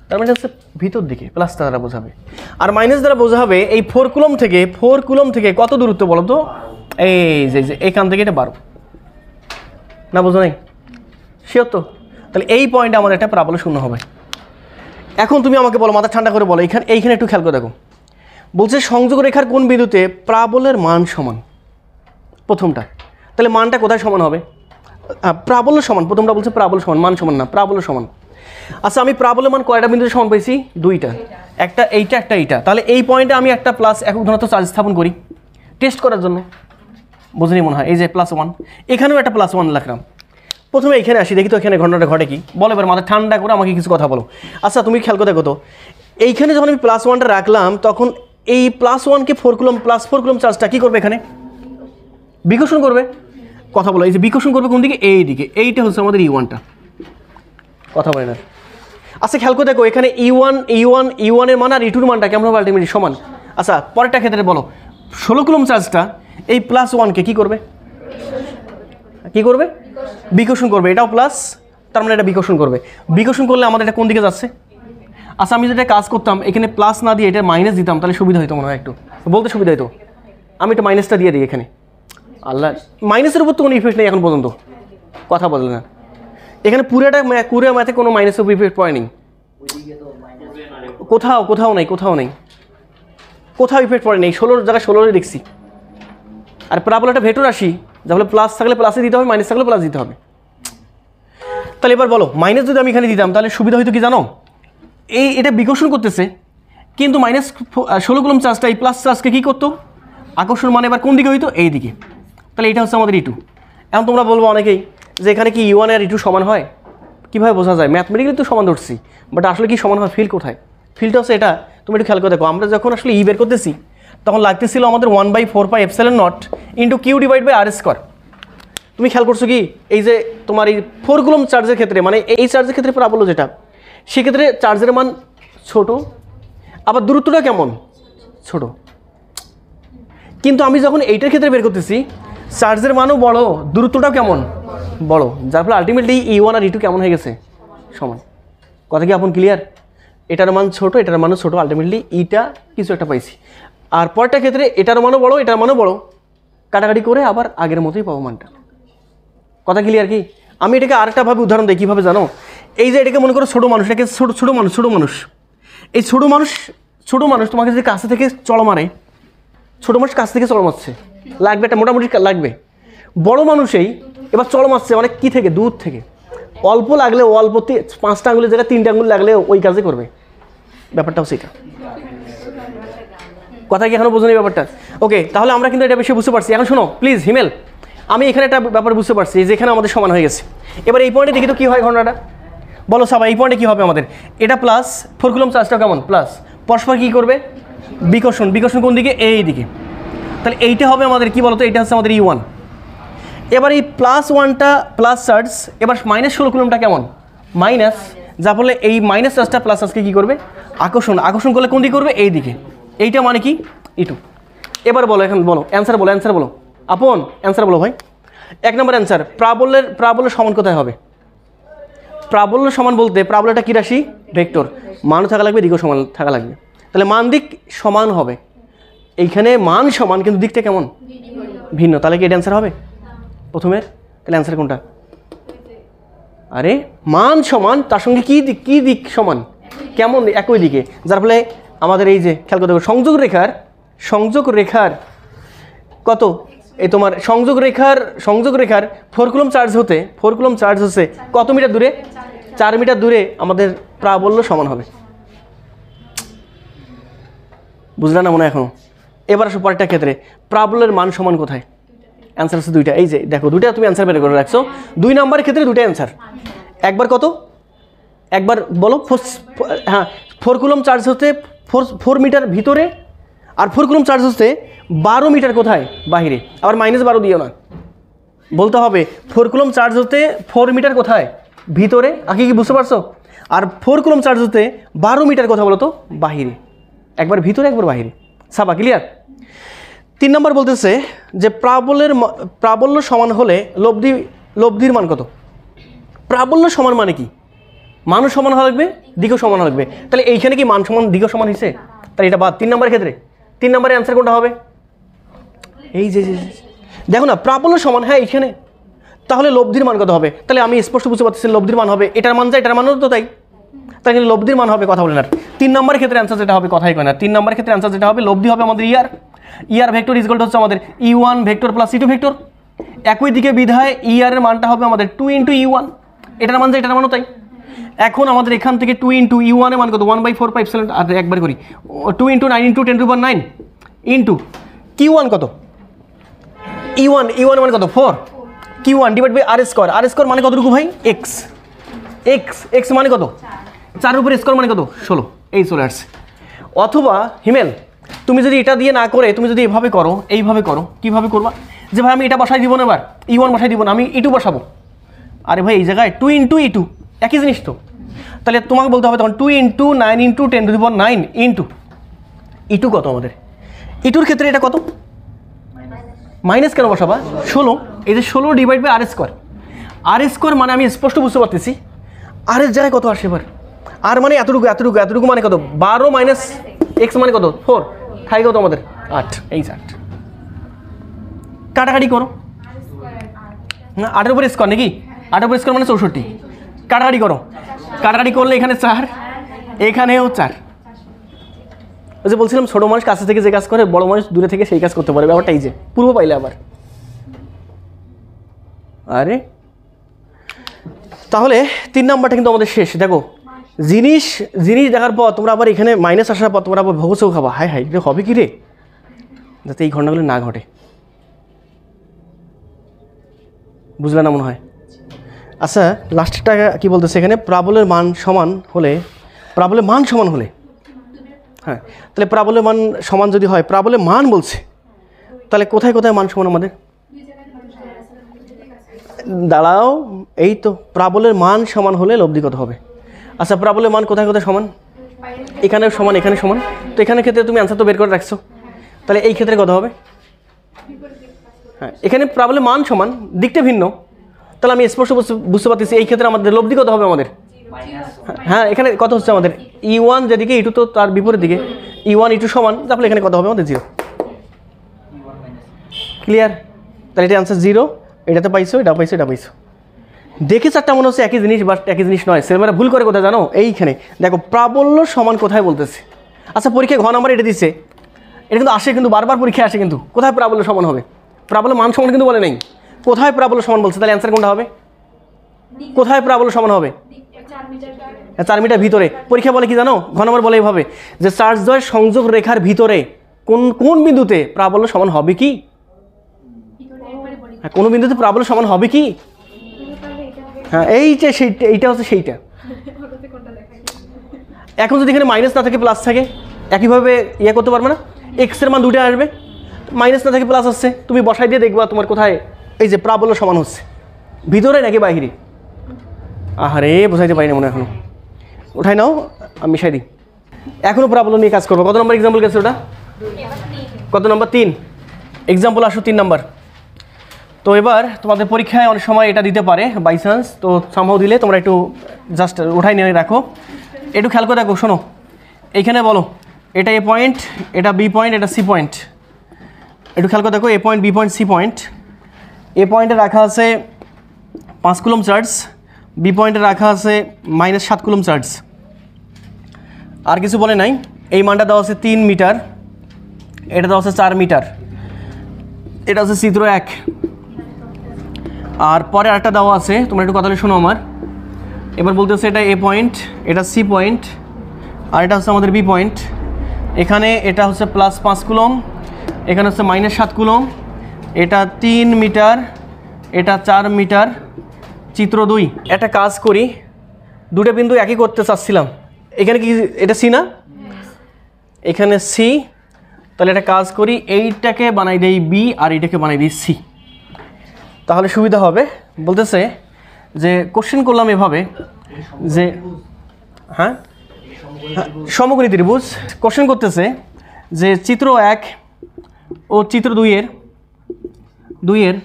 তার মানে হচ্ছে ভিতর দিকে, প্লাস দ্বারা বোঝাবে, আর মাইনাস দ্বারা বোঝাবে এই 4 কুলম থেকে কত দূরত্ব বলো তো, এই যে এখান থেকে এটা 12, না বোঝো নাই, শিওর তো? তাহলে এই পয়েন্টে আমাদের একটা প্রাবল্য শূন্য হবে। এখন তুমি আমাকে বলো, মাথা ঠান্ডা করে বলো, এইখানে একটু খেয়াল করে দেখো, বলছে সংযোগ রেখার কোন বিন্দুতে প্রাবল্যের মান সমান, প্রথমটা, তাহলে মানটা কোথায় সমান হবে, প্রাবল্য সমান, প্রথমটা বলছে প্রাবল্য সমান, মান সমান না, প্রাবল্য সমান। আচ্ছা আমি প্রাবল্যের মান কয়টা বিন্দুতে সমান পাইছি, 2টা, একটা এইটা একটা এইটা, তাহলে এই পয়েন্টে আমি একটা প্লাস একক ধনাত্মক চার্জ স্থাপন করি টেস্ট করার জন্য, বোঝেনি মনে হয়, এই যে +1, এখানেও একটা +1 লিখলাম। প্রথমে এখানে আসি, দেখি তো এখানে ঘটনাটা ঘটে কি, বলো এবার মাথা ঠান্ডা করে আমাকে কিছু কথা বলো। আচ্ছা তুমি খেয়াল করে দেখো তো, এইখানে যখন আমি +1টা রাখলাম, তখন এই +1কে 4 কুলম চার্জটা কী করবে, এখানে বিকর্ষণ করবে, কথা বলো, এই যে বিকর্ষণ করবে কোন দিকে, এই দিকে, এইটা হচ্ছে আমাদের E1টা, কথা বলে না। আচ্ছা খেয়াল করে দেখো, এখানে E1 এর মান আর E2 এর মানটা কেমন হবে, আলটিমেটলি সমান। আচ্ছা পরেরটা ক্ষেত্রে বলো, 16 কুলম চার্জটা এই +1কে কী করবে, বিকর্ষণ করবে, এটাও প্লাস, তার মানে এটা বিকর্ষণ করবে, বিকর্ষণ করলে আমাদের এটা কোন দিকে যাচ্ছে। আচ্ছা আমি যেটা কাজ করতাম, এখানে প্লাস না দিয়ে এটা মাইনাস দিতাম, তাহলে সুবিধা হতো মনে হয়, একটু বলতে সুবিধা হতো, আমি একটা মাইনাসটা দিয়ে দিই এখানে, আল্লাহ মাইনাসের উপর তো কোনো ইফেক্ট নেই এখন পর্যন্ত, কথা বলে না, এখানে পুরো ম্যাথে কোনো মাইনাসের উপর ইফেক্ট পড়েনি, কোথাও নেই, কোথাও ইফেক্ট পড়েনি, 16 জায়গায় 16 দেখছি। আর প্রাবল্যটা ভেক্টর রাশি, যাহলে প্লাস থাকলে প্লাসে দিতে হবে, মাইনাস থাকলে প্লাস দিতে হবে। তাহলে এবার বলো, মাইনাস যদি আমি এখানে দিতাম তাহলে সুবিধা হয়তো কি জানো, এটা বিকর্ষণ করতেছে, কিন্তু -16 কুলম চার্জটা এই প্লাস চার্জকে কী করতো, আকর্ষণ মানে এবার কোন দিকে হইতো, এই দিকে, তাহলে এটা হচ্ছে আমাদের E2। এখন তোমরা বলবো অনেকেই যে এখানে কি E1 আর E2 সমান হয়, কীভাবে বোঝা যায়, ম্যাথমেটিক্যালি তো সমান ধরছি, বাট আসলে কি সমান হয়, ফিল কোথায়, ফিলটা হচ্ছে এটা, তুমি একটু খেয়াল করে দেখো, আমরা যখন আসলে E বের করতেছি তখন লাগতেছিল আমাদের 1/4πε0 × Q ডিভাইড বাই R²। তুমি খেয়াল করছো কি, এই যে তোমার এই 4 কুলম চার্জের ক্ষেত্রে, মানে এই চার্জের ক্ষেত্রে প্রাবল্য যেটা, সেক্ষেত্রে চার্জের মান ছোট, আবার দূরত্বটা কেমন ছোট, কিন্তু আমি যখন এইটার ক্ষেত্রে বের করতেছি চার্জের মানও বড়, দূরত্বটাও কেমন বড়, যার ফলে আলটিমেটলি E1 আর E2 কেমন হয়ে গেছে, সমান। কথা কি আপন ক্লিয়ার, এটার মান ছোট, এটার মানও ছোট, আলটিমেটলি ইটা কিছু একটা পাইছি। আর পরেরটা ক্ষেত্রে এটার মানও বড়, এটার মানও বড়, কাটাকাটি করে আবার আগের মতোই পাবো মানটা। কথা ক্লিয়ার কি? আমি এটাকে আরেকটা ভাবে উদাহরণ দিই, কীভাবে জানো, এই যে এটাকে মনে করো ছোটো মানুষ, এটাকে ছোটো মানুষ, এই ছোটো মানুষ তোমাকে যদি কাছে থেকে চড় মারে, ছোটো মানুষ কাছ থেকে চড় মারছে, লাগবে একটা মোটামুটি লাগবে, বড় মানুষই এবার চড় মারছে অনেক কী থেকে, দূর থেকে, অল্প লাগলে অল্পতে 5টা আঙুলের জায়গায় 3টা আঙুল লাগলে ওই কাজে করবে, ব্যাপারটাও সেটা। কথা কি এখনো বোঝেনি ব্যাপারটা? ওকে, তাহলে আমরা কিন্তু এটা বেশি বুঝতে পারছি। এখন শোনো প্লিজ হিমেল, আমি এখানে একটা ব্যাপার বুঝতে পারছি, যেখানে আমাদের সমান হয়ে গেছে। এবার এই পয়েন্টে দেখি তো কী হয় ঘটনাটা, বলো সবাই এই পয়েন্টে কী হবে আমাদের, এটা প্লাস 4 কুলম চার্জটা কেমন প্লাস, পরস্পর কী করবে, বিকর্ষণ, বিকর্ষণ কোন দিকে? এই দিকে। তাহলে এইটা হবে আমাদের কি বলতো, এটা হচ্ছে আমাদের E1। এবার এই +1টা প্লাস চার্জ, এবার -16 কুলম্বটা কেমন? মাইনাস, যার ফলে এই মাইনাস চার্জটা প্লাস চার্জকে কী করবে? আকর্ষণ, আকর্ষণ করলে কোন দিকে করবে? এই দিকে। এইটা মানে কি? E2। এবার বলো, এখন বলো অ্যান্সার বলো, অ্যান্সার বলো আপন, অ্যান্সার বলো ভাই। 1 নম্বর অ্যান্সার, প্রাবল্যের সমান কোথায় হবে? প্রাবল্য সমান বলতে প্রাবল্যটা কী রাশি? ভেক্টর। মানও থাকা লাগবে, দিকও সমান থাকা লাগবে। তাহলে মান দিক সমান হবে, এইখানে মান সমান কিন্তু দিকটা কেমন? ভিন্ন। তাহলে কি এটা অ্যান্সার হবে প্রথমের? তাহলে অ্যান্সার কোনটা? আরে মান সমান, তার সঙ্গে কী দিক সমান? কেমন? একই দিকে। যার ফলে আমাদের এই যে খেয়াল করতে হবে, সংযোগ রেখার কত? এই তোমার সংযোগ রেখার 4 কুলম্ব চার্জ হতে 4 কুলম্ব চার্জ হচ্ছে কত মিটার দূরে? 4 মিটার দূরে আমাদের প্রাবল্য সমান হবে। বুঝলা না মনে হয় এখনো? এবার আসো পরেরটা ক্ষেত্রে, প্রাবল্যের মান সমান কোথায়? অ্যান্সার হচ্ছে দুইটা। এই যে দেখো, দুইটা তুমি অ্যান্সার বের করে রাখছো। 2 নম্বরের ক্ষেত্রে দুইটা অ্যান্সার। একবার কত? একবার বলো। হ্যাঁ, 4 কুলম্ব চার্জ হতে 4 মিটার ভিতরে, আর 4 কুলম্ব চার্জ হচ্ছে 12 মিটার কোথায়? বাহিরে। আবার -12 দিও না, বলতে হবে 4 কুলম্ব চার্জ হতে 4 মিটার কোথায়? ভিতরে। আগে কি বুঝতে পারছো? আর 4 কুলম্ব চার্জ হতে 12 মিটার কথা বলো তো? বাহিরে। একবার ভিতরে, একবার বাহিরে। সাবা ক্লিয়ার? 3 নম্বর বলতেছে যে প্রাবল্য সমান হলে লব্ধির মান কত? প্রাবল্য সমান মানে কি? মানও সমান হওয়া লাগবে, দিকও সমান হওয়া লাগবে। তাহলে এইখানে কি মান সমান, দিকও সমান হয়েছে? তাহলে এটা বাদ। 3 নম্বরের ক্ষেত্রে 3 নম্বরের অ্যান্সার কোনটা হবে? এই যে দেখো না, প্রাবল্য সমান, হ্যাঁ এইখানে। তাহলে লব্ধির মান কত হবে? তাহলে আমি স্পষ্ট বুঝতে পারতেছি লব্ধির মান হবে, এটার মান যা, এটার মানও তো তাই। তাহলে লব্ধির মান হবে, কথা বলেন আর। 3 নম্বরের ক্ষেত্রে অ্যান্সার যেটা হবে, কথাই কয় না। 3 নম্বরের ক্ষেত্রে অ্যান্সার যেটা হবে, লব্ধি হবে আমাদের ইয়ার ভেক্টর ইকুয়াল টু হচ্ছে আমাদের E1 vector plus E2 vector. একই দিকে বিধায় ইয়ার মানটা হবে আমাদের 2 × E1, এটার মান যা, এটার মানও তাই। এখন আমাদের এখান থেকে 2 × E1 এর মান কত? 1/4 আর একবার করি 2 × 9 × 10⁹ ইন্টু Q1 কত? E1 মানে কত? 4। Q1 ডিভাইড বাই R² মানে কতটুকু ভাই? x মানে কত? 4 উপরে স্কোয়ার মানে কত? 16। এই চলে আসছে। অথবা হিমেল, তুমি যদি এটা দিয়ে না করে তুমি যদি এইভাবে করো, কীভাবে করবা? যে ভাই আমি এটা বসাই দিব না, এবার E1 বসাই দিব না, আমি E2 বসাবো। আরে ভাই এই জায়গায় 2 × E2 একই জিনিস তো। তাহলে তোমাকে বলতে হবে তখন 2 × 9 × 10⁹ ইন্টু E2 কত আমাদের? E2-র ক্ষেত্রে এটা কত? মাইনাস কেন বসাবা? 16। এই যে 16 ডিভাইড বাই R² মানে আমি স্পষ্ট বুঝতে পারতেছি আর এর জায়গায় কত আসে এবার? আর মানে এতটুকু মানে কত? 12 মাইনাস x মানে কত? 4। খাই কত আমাদের? 8। এই 8 কাটাকাটি করো না, 8-এর উপরে স্কোয়ার নাকি? 8-এর উপরে স্কোয়ার মানে 64। কাটাকাটি করো, কাটাকাটি করলে এখানে 4, এখানেও 4। ওই যে বলছিলাম ছোটো মানুষ কাছে থেকে যে কাজ করে, বড় মানুষ দূরে থেকে সেই কাজ করতে পারে। ব্যাপারটা এই যে পূর্ব পাইলে আবার। আরে তাহলে 3 নাম্বারটা কিন্তু আমাদের শেষ। দেখো, জিনিস দেখার পর তোমরা আবার এখানে মাইনাস আসার পর তোমরা আবার ভোগসেও খাবা, হাই এটা হবে কি রে, যাতে এই ঘটনাগুলো না ঘটে। বুঝলে না মনে হয়? আচ্ছা, লাস্টটা কি বলতেছে এখানে? প্রাবল্যের মান সমান হলে, হ্যাঁ, তাহলে প্রাবল্যের মান সমান যদি হয়, প্রাবল্যের মান বলছে, তাহলে কোথায় মান সমান আমাদের? দাঁড়াও, এই তো প্রাবল্যের মান সমান হলে লব্ধি কত হবে? আচ্ছা, প্রাবল্যের মান কোথায় সমান? এখানেও সমান, এখানে সমান। তো এখানে ক্ষেত্রে তুমি অ্যান্সার তো বের করে রাখছো, তাহলে এই ক্ষেত্রে কত হবে? হ্যাঁ, এখানে প্রাবল্যের মান সমান, দিকটা ভিন্ন। তাহলে আমি স্পষ্ট বুঝতে পারতেছি এই ক্ষেত্রে আমাদের লব্ধি কত হবে আমাদের? হ্যাঁ, এখানে কত হচ্ছে আমাদের? E1 যেদিকে, E2 তো তার বিপরীত দিকে। E1 E2 সমান, তাহলে এখানে কত হবে আমাদের? 0। ক্লিয়ার? তাহলে এটা অ্যান্সার 0। এটাতে পাইছো, এটা পাইছো। দেখে 4টা মনে হচ্ছে একই জিনিস, বাট একই জিনিস নয়। ছেলেমেয়েরা ভুল করে কোথায় জানো? এইখানে দেখো, প্রাবল্য সমান কোথায় বলতেছে। আচ্ছা, পরীক্ষায় ঘ নাম্বার এটা দিচ্ছে, এটা কিন্তু আসে, কিন্তু বারবার পরীক্ষায় আসে, কিন্তু কোথায় প্রাবল্য সমান হবে? প্রাবল্য মান সমান কিন্তু বলে নেই, কোথায় প্রাবল্য সমান বলছে। তাহলে অ্যান্সার কোনটা হবে? কোথায় প্রাবল্য সমান হবে? 4 মিটার ভিতরে। পরীক্ষা বলে কি জানো? ঘ নম্বর বলে এইভাবে যে চার্জদ্বয় সংযোগ রেখার ভিতরে কোন বিন্দুতে প্রাবল্য সমান হবে কি? হ্যাঁ, কোন বিন্দুতে প্রাবল্য সমান হবে কি? হ্যাঁ, এইটা হচ্ছে সেইটা। এখন যদি এখানে মাইনাস না থাকে, প্লাস থাকে, একইভাবে ইয়ে করতে পারবে না, এক্সের মান দুটো আসবে, মাইনাস না থাকে প্লাস আসছে, তুমি বসাই দিয়ে দেখবা তোমার কোথায় এই যে প্রাবল্য সমান হচ্ছে, ভিতরে নাকি বাহিরে। আহারে বোঝাইতে পারি না মনে এখনো, উঠাই নাও আমি মিশাই দিই। এখনও প্রাবল্য নিয়ে কাজ করবো। কত নম্বর এক্সাম্পল গেছে ওটা? কত নম্বর? 3 এক্সাম্পল আসো 3 নাম্বার। তো এবার তোমাদের পরীক্ষায় অনেক সময় এটা দিতে পারে বাই চান্স, তো সম্ভব দিলে তোমরা একটু জাস্ট উঠাই নিয়ে রাখো, একটু খেয়াল করে দেখো। শোনো এইখানে বলো এটা এ পয়েন্ট, এটা বি পয়েন্ট, এটা সি পয়েন্ট। একটু খেয়াল করে দেখো, A point, B point, C point. A পয়েন্টে রাখা আছে 5 কুলম চার্জ, বি পয়েন্টে রাখা আছে -7 কুলম চার্জ। আর কিছু বলে নাই। এই মানটা দেওয়া আছে 3 মিটার, এটা দেওয়া আছে 4 মিটার, এটা হচ্ছে চিত্র 1। আর পরে আরেকটা দেওয়া আছে, তোমরা একটু কথা শোনো আমার। এবার বলতেছে এটা এ পয়েন্ট, এটা সি পয়েন্ট, আর এটা হচ্ছে আমাদের বি পয়েন্ট। এখানে এটা হচ্ছে +5 কুলম, এখানে হচ্ছে -7 কুলম, এটা 3 মিটার, এটা 4 মিটার, চিত্র 2। একটা কাজ করি, দুটো বিন্দু একই করতে চাচ্ছিলাম। এখানে কি এটা সি না, এখানে সি, তাহলে একটা কাজ করি, এইটাকে বানাই দেই বি আর এইটাকে বানাই দিই সি, তাহলে সুবিধা হবে। বলতেছে যে কোশ্চেন করলাম এভাবে যে হ্যাঁ সমকোণী ত্রিভুজ। কোশ্চেন করতেছে যে চিত্র 1 ও চিত্র 2-এর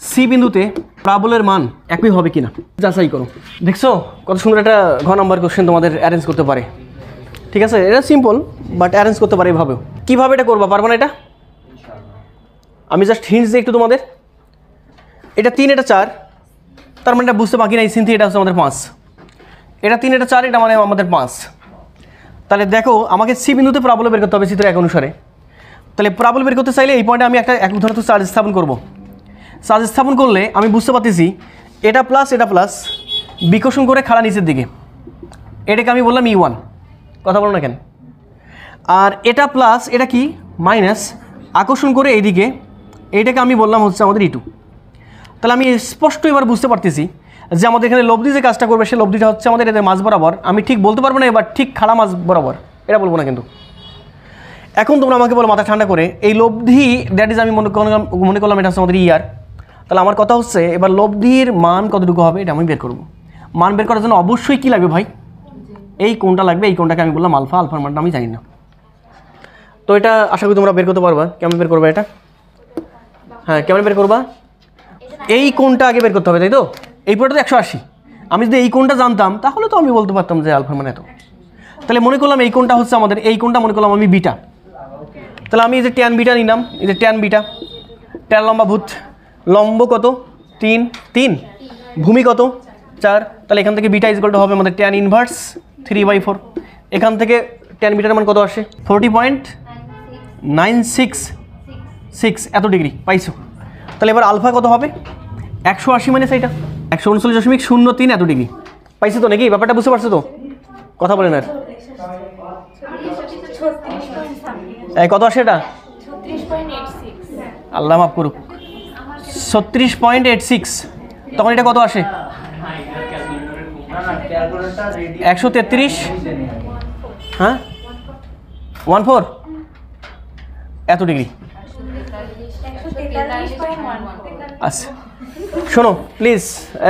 সি বিন্দুতে প্রাবল্যের মান একই হবে কিনা যাচাই করো। দেখছো কত সুন্দর একটা ঘ নম্বর কোশ্চেন তোমাদের অ্যারেঞ্জ করতে পারে। ঠিক আছে, এটা সিম্পল বাট অ্যারেঞ্জ করতে পারে এভাবেও। কীভাবে এটা করবা পারবা না এটা? আমি জাস্ট হিন্টস দিই একটু তোমাদের। এটা 3, এটা 4, তার মানে এটা বুঝতে বাকি নাই, সিন এটা হচ্ছে আমাদের 5। এটা 3, এটা 4, এটা মানে আমাদের 5। তাহলে দেখো আমাকে সি বিন্দুতে প্রাবল্য বের করতে হবে চিত্র 1 অনুসারে। তাহলে প্রাবল্য বের করতে চাইলে এই পয়েন্টে আমি একটা একক ধরনের চার্জ স্থাপন করব। চার্জ স্থাপন করলে আমি বুঝতে পারতেছি এটা প্লাস, এটা প্লাস, বিকর্ষণ করে খাড়া নিচের দিকে, এটাকে আমি বললাম E1। কথা বলো না কেন? আর এটা প্লাস, এটা কি মাইনাস, আকর্ষণ করে এইদিকে, এইটাকে আমি বললাম হচ্ছে আমাদের E2। তাহলে আমি স্পষ্ট এবার বুঝতে পারতেছি যে আমাদের এখানে লব্ধি যে কাজটা করবে সে লব্ধিটা হচ্ছে আমাদের এদের মাঝ বরাবর। আমি ঠিক বলতে পারবো না এবার ঠিক খাড়া মাঝ বরাবর, এটা বলবো না কিন্তু। এখন তোমরা আমাকে বলো মাথা ঠান্ডা করে, এই লব্ধি দ্যাট ইজ আমি মনে করলাম এটা হচ্ছে আমাদের ইয়ার। তাহলে আমার কথা হচ্ছে এবার লব্ধির মান কতটুকু হবে এটা আমি বের করবো। মান বের করার জন্য অবশ্যই কী লাগবে ভাই? এই কোনটা লাগবে, এই কোনটাকে আমি বললাম আলফা, আলফার মানটা আমি জানি না। তো এটা আশা করি তোমরা বের করতে পারবা। কেমন বের করবা এটা? হ্যাঁ কেমন বের করবা? এই কোনটা আগে বের করতে হবে, তাই তো? এই পুরোটা তো 180। আমি যদি এই কোনটা জানতাম তাহলে তো আমি বলতে পারতাম যে আলফার মান এত। তাহলে মনে করলাম এই কোনটা হচ্ছে আমাদের, এই কোনটা মনে করলাম আমি বিটা। তাহলে আমি এই যে ট্যান বিটা নিলাম, এই যে ট্যান বিটা, ট্যান লম্বা ভূত, লম্ব কত 3, ভূমি কত 4। তাহলে এখান থেকে বিটা ইজগল হবে আমাদের ট্যান ইনভার্স 3/4। এখান থেকে ট্যান বিটার মান কত আসে? 40.966 এত ডিগ্রি পাইছো। তাহলে এবার আলফা কত হবে? 180 মানে সেইটা 139.03 এত ডিগ্রি পাইছো তো নাকি? ব্যাপারটা বুঝতে পারছো তো? কথা বলেন আর কত আসে এটা? আল্লাহ মাফ করুক, 36.86। তখন এটা কত আসে? 133, হ্যাঁ 14 এত ডিগ্রি। আচ্ছা শোনো প্লিজ,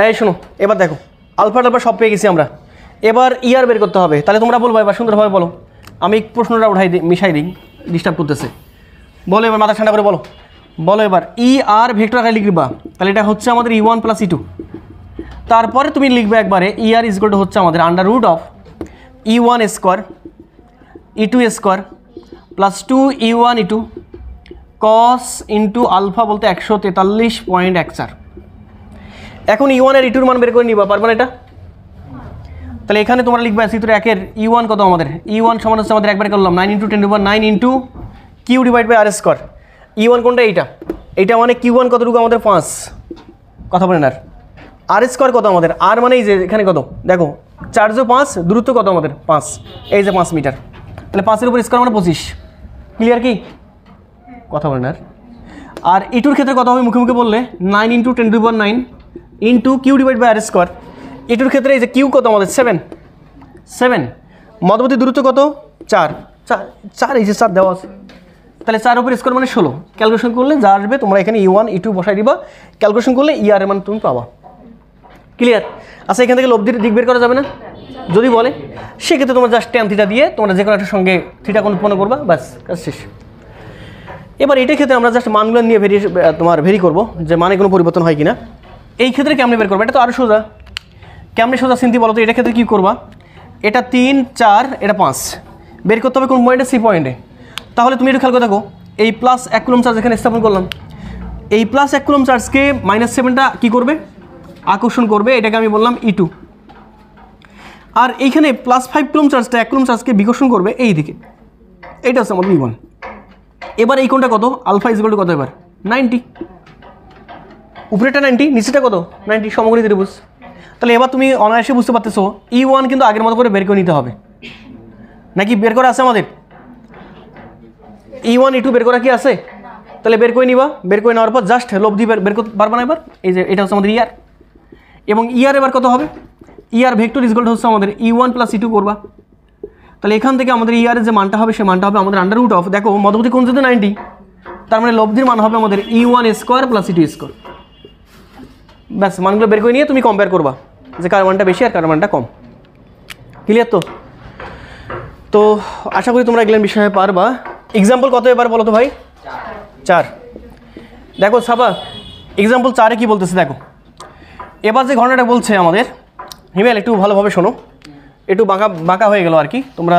এই শোনো, এবার দেখো আলফা টালফা সব পেয়ে গেছি আমরা, এবার ইয়ার বের করতে হবে। তাহলে তোমরা বলবো এবার সুন্দরভাবে বলো, আমি প্রশ্নটা উঠাই দিই, মিশাই দিই, ডিস্টার্ব করতেছে। বলো এবার মাথা ঠান্ডা করে বলো, বলো এবার ই আর ভেক্টর আকারে লিখবা। তাহলে এটা হচ্ছে আমাদের E1 + E2। তারপরে তুমি লিখবে একবারে ই আর ইজগল হচ্ছে আমাদের √ E1 square E2 square + 2 E1 E2 cos into alpha বলতে 143.14। এখন E1 আর E2 এর মান বের করে নিবা, পারবে না এটা? তাহলে এখানে তোমরা লিখবে চিত্র 1-এর E1 কত আমাদের? E1 সমান হচ্ছে আমাদের একবার করলাম 9 × 10⁹ ইন্টু Q/r²। E1 কোনটা? এইটা মানে Q1 কতটুকু আমাদের 5। কথা বলেন আর r² কত আমাদের? আর মানে এই যে এখানে কত দেখো, চার্জও 5, দূরত্ব কত আমাদের 5, এই যে 5 মিটার। তাহলে 5-এর উপর স্কোয়ার মানে 25। ক্লিয়ার কি? কথা বলেন আর E2-র ক্ষেত্রে কত হবে? মুখে মুখে বললে 9 × 10⁹ ইন্টু Q/r²। E2-র ক্ষেত্রে এই যে Q কত আমাদের 7, মধ্যবর্তী দূরত্ব কত 4, 4 এই যে 4 দেওয়া আছে, তাহলে 4 উপর স্কোয়ার মানে 16। ক্যালকুলেশন করলে যা আসবে তোমরা এখানে E1 E2 বসাই দিবা, ক্যালকুলেশন করলে ER এর মান তুমি পাবা। ক্লিয়ার? আচ্ছা, এখান থেকে লব্ধির দিক বের করা যাবে না? যদি বলে সেক্ষেত্রে তোমরা জাস্ট ট্যান থিটা দিয়ে তোমরা যে কোনো একটার সঙ্গে থিটা কোণ উৎপন্ন করবা, ব্যাস কাজ শেষ। এবার এটার ক্ষেত্রে আমরা জাস্ট মানগুলো নিয়ে ভেরি করবো যে মানে কোনো পরিবর্তন হয় কিনা। এই ক্ষেত্রে কেমনে বের করবো? এটা তো আরও সোজা। কেমনে সোজা চিন্তি বলো তো? এটার ক্ষেত্রে কী করবা? এটা 3 4 এটা 5 বের করতে হবে কোন পয়েন্টে? সি পয়েন্টে। তাহলে তুমি একটু খেয়াল করে দেখো, এই প্লাস 1 কুলম্ব চার্জ এখানে স্থাপন করলাম, এই প্লাস 1 কুলম্ব চার্জকে -7টা কী করবে? আকর্ষণ করবে, এটাকে আমি বললাম E2। আর এইখানে প্লাস 5 কুলম্ব চার্জটা 1 কুলম্ব চার্জকে বিকর্ষণ করবে এই দিকে, এইটা হচ্ছে আমাদের E1। এবার এই কোণটা কত? আলফা ইজগল টু কত? এবার 90। উপরেটা 90, নিচেটা কত? 90, সমকোণী ত্রিভুজ। তাহলে এবার তুমি অনায়াসে বুঝতে পারতেছো E1 কিন্তু আগের মতো করে বের করে নিতে হবে, নাকি বের করা আছে আমাদের? E1 E2 বের করা কি আছে? তাহলে বের করে নিবা, বের করে নেওয়ার পর জাস্ট লব্ধি বের করতে পারবা না। এবার এই যে এটা হচ্ছে আমাদের ER, এবং ER এবার কত হবে? ER ভেক্টর ইজগল হচ্ছে আমাদের E1 + E2 করবা। তাহলে এখান থেকে আমাদের ER এর যে মানটা হবে সে মানটা হবে আমাদের আন্ডাররুট অফ, দেখো মধ্যবর্তী কোণ যদি 90, তার মানে লব্ধির মান হবে আমাদের E1² + E2²। ব্যাস, মানগুলো বের করে নিয়ে তুমি কম্পেয়ার করবা যে কার মানটা বেশি আর কার মানটা কম। ক্লিয়ার তো? তো আশা করি তোমরা এগুলো বিষয়ে পারবা। এক্সাম্পল কত এবার বলো তো ভাই? 4। দেখো সাবা, এক্সাম্পল 4-এ কী বলতেছে দেখো। এবার যে ঘটনাটা বলছে আমাদের, হিমেল একটু ভালোভাবে শোনো, একটু বাঁকা হয়ে গেল আর কি, তোমরা